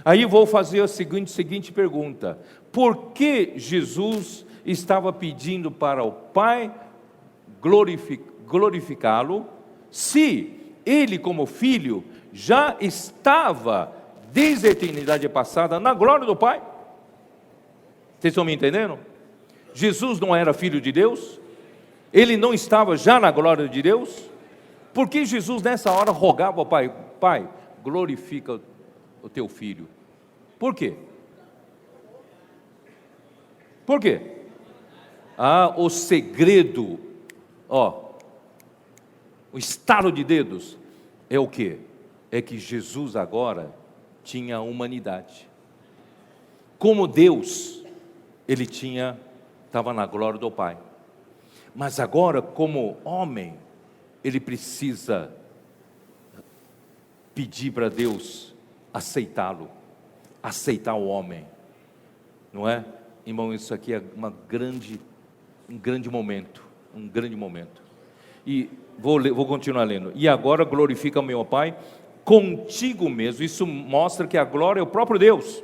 Aí vou fazer a seguinte pergunta: por que Jesus estava pedindo para o Pai glorificá-lo, se ele, como filho, já estava desde a eternidade passada na glória do Pai? Vocês estão me entendendo? Jesus não era filho de Deus? Ele não estava já na glória de Deus? Por que Jesus nessa hora rogava ao Pai: Pai, glorifica o teu filho? Por quê? Por quê? O segredo, o estalo de dedos é o quê? É que Jesus agora tinha humanidade. Como Deus, ele estava na glória do Pai. Mas agora, como homem, ele precisa pedir para Deus aceitá-lo, aceitar o homem, não é? Irmão, isso aqui é um grande momento. E vou continuar lendo. E agora glorifica o meu Pai contigo mesmo. Isso mostra que a glória é o próprio Deus.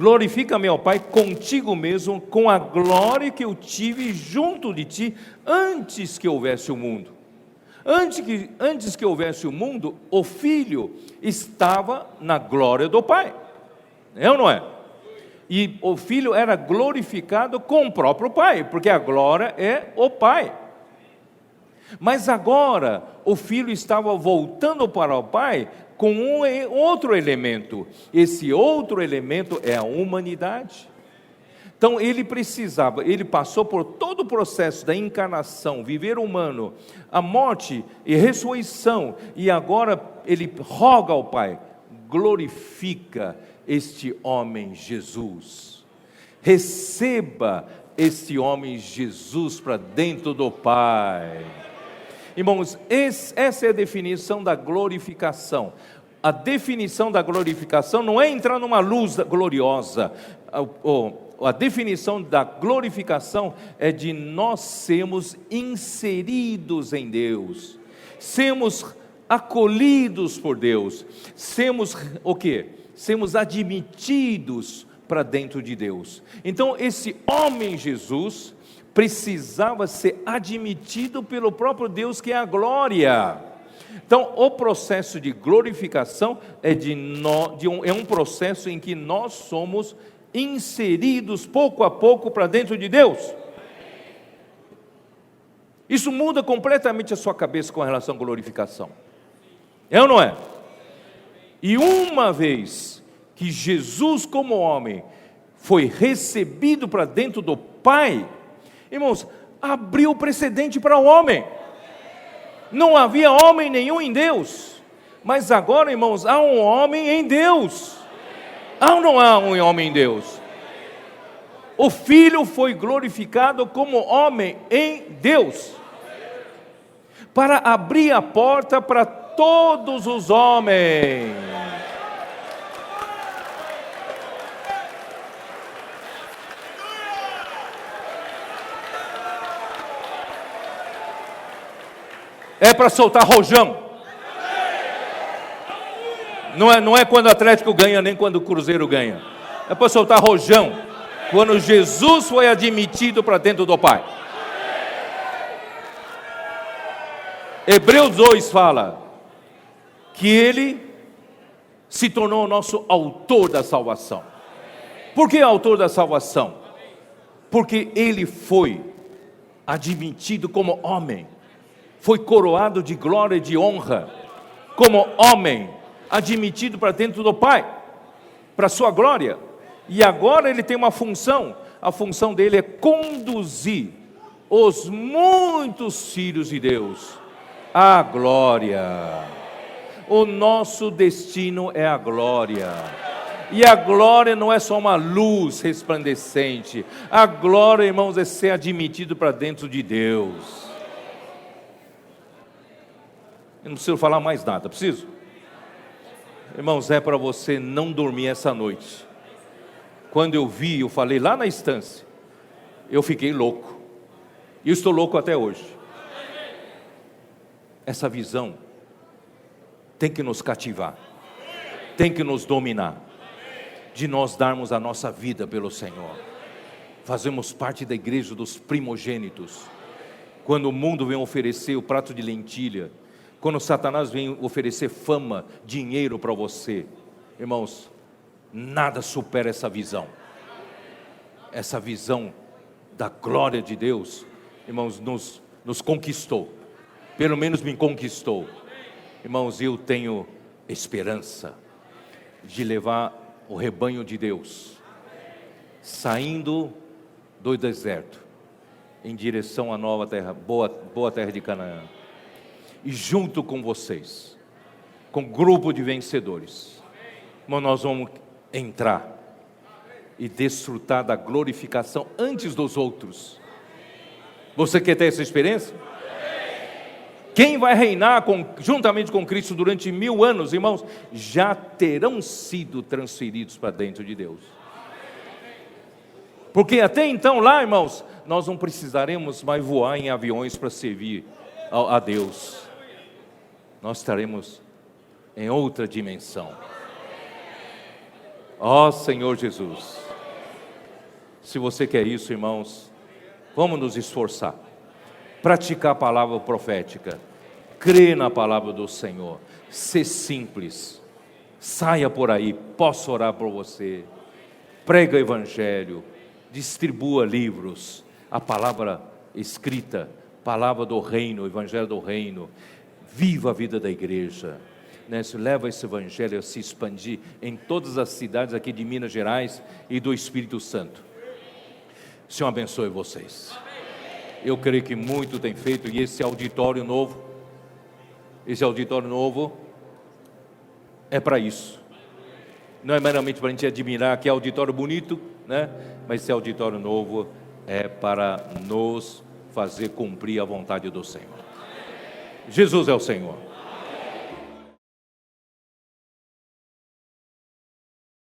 glorifica-me, ó Pai, contigo mesmo, com a glória que eu tive junto de ti, antes que houvesse o mundo. Antes que houvesse o mundo, o Filho estava na glória do Pai, é ou não é? E o Filho era glorificado com o próprio Pai, porque a glória é o Pai. Mas agora, o Filho estava voltando para o Pai com outro elemento. Esse outro elemento é a humanidade. Então ele passou por todo o processo da encarnação, viver humano, a morte e ressurreição, e agora ele roga ao Pai, glorifica este homem Jesus, receba este homem Jesus para dentro do Pai. Irmãos, essa é a definição da glorificação. A definição da glorificação não é entrar numa luz gloriosa. A definição da glorificação é de nós sermos inseridos em Deus, sermos acolhidos por Deus, sermos o quê? Sermos admitidos para dentro de Deus. Então esse homem Jesus precisava ser admitido pelo próprio Deus, que é a glória. Então o processo de glorificação é um processo em que nós somos inseridos pouco a pouco para dentro de Deus. Isso muda completamente a sua cabeça com relação à glorificação, é ou não é? E uma vez que Jesus como homem foi recebido para dentro do Pai, irmãos, abriu precedente para o homem. Não havia homem nenhum em Deus, mas agora, irmãos, há um homem em Deus. Há ou não há um homem em Deus? O Filho foi glorificado como homem em Deus, para abrir a porta para todos os homens. É para soltar rojão. Não é quando o Atlético ganha, nem quando o Cruzeiro ganha. É para soltar rojão. Quando Jesus foi admitido para dentro do Pai. Hebreus 2 fala que Ele se tornou o nosso autor da salvação. Por que autor da salvação? Porque Ele foi admitido como homem, foi coroado de glória e de honra, como homem, admitido para dentro do Pai, para a sua glória. E agora Ele tem uma função, a função dele é conduzir os muitos filhos de Deus à glória. O nosso destino é a glória. E a glória não é só uma luz resplandecente. A glória, irmãos, é ser admitido para dentro de Deus. Eu não preciso falar mais nada, preciso? Irmãos, é para você não dormir essa noite. Quando eu falei lá na estância, eu fiquei louco. E estou louco até hoje. Essa visão tem que nos cativar, tem que nos dominar, de nós darmos a nossa vida pelo Senhor. Fazemos parte da igreja dos primogênitos. Quando o mundo vem oferecer o prato de lentilha, quando Satanás vem oferecer fama, dinheiro para você, irmãos, nada supera essa visão. Essa visão da glória de Deus, irmãos, nos conquistou. Pelo menos me conquistou. Irmãos, eu tenho esperança de levar o rebanho de Deus, saindo do deserto, em direção à nova terra, boa terra de Canaã. E junto com vocês, com um grupo de vencedores, nós vamos entrar e desfrutar da glorificação antes dos outros. Você quer ter essa experiência? Quem vai reinar juntamente com Cristo durante 1000 anos, irmãos, já terão sido transferidos para dentro de Deus. Porque até então lá, irmãos, nós não precisaremos mais voar em aviões para servir a Deus. Nós estaremos em outra dimensão. Ó Senhor Jesus. Se você quer isso, irmãos, vamos nos esforçar, praticar a palavra profética, crer na palavra do Senhor, ser simples, saia por aí, posso orar por você, prega o evangelho, distribua livros, a palavra escrita, palavra do reino, o evangelho do reino, viva a vida da igreja, né? Leva esse evangelho a se expandir em todas as cidades aqui de Minas Gerais e do Espírito Santo. O Senhor abençoe vocês. Eu creio que muito tem feito, e esse auditório novo é para isso. Não é meramente para a gente admirar que é auditório bonito, né? Mas esse auditório novo é para nos fazer cumprir a vontade do Senhor. Jesus é o Senhor.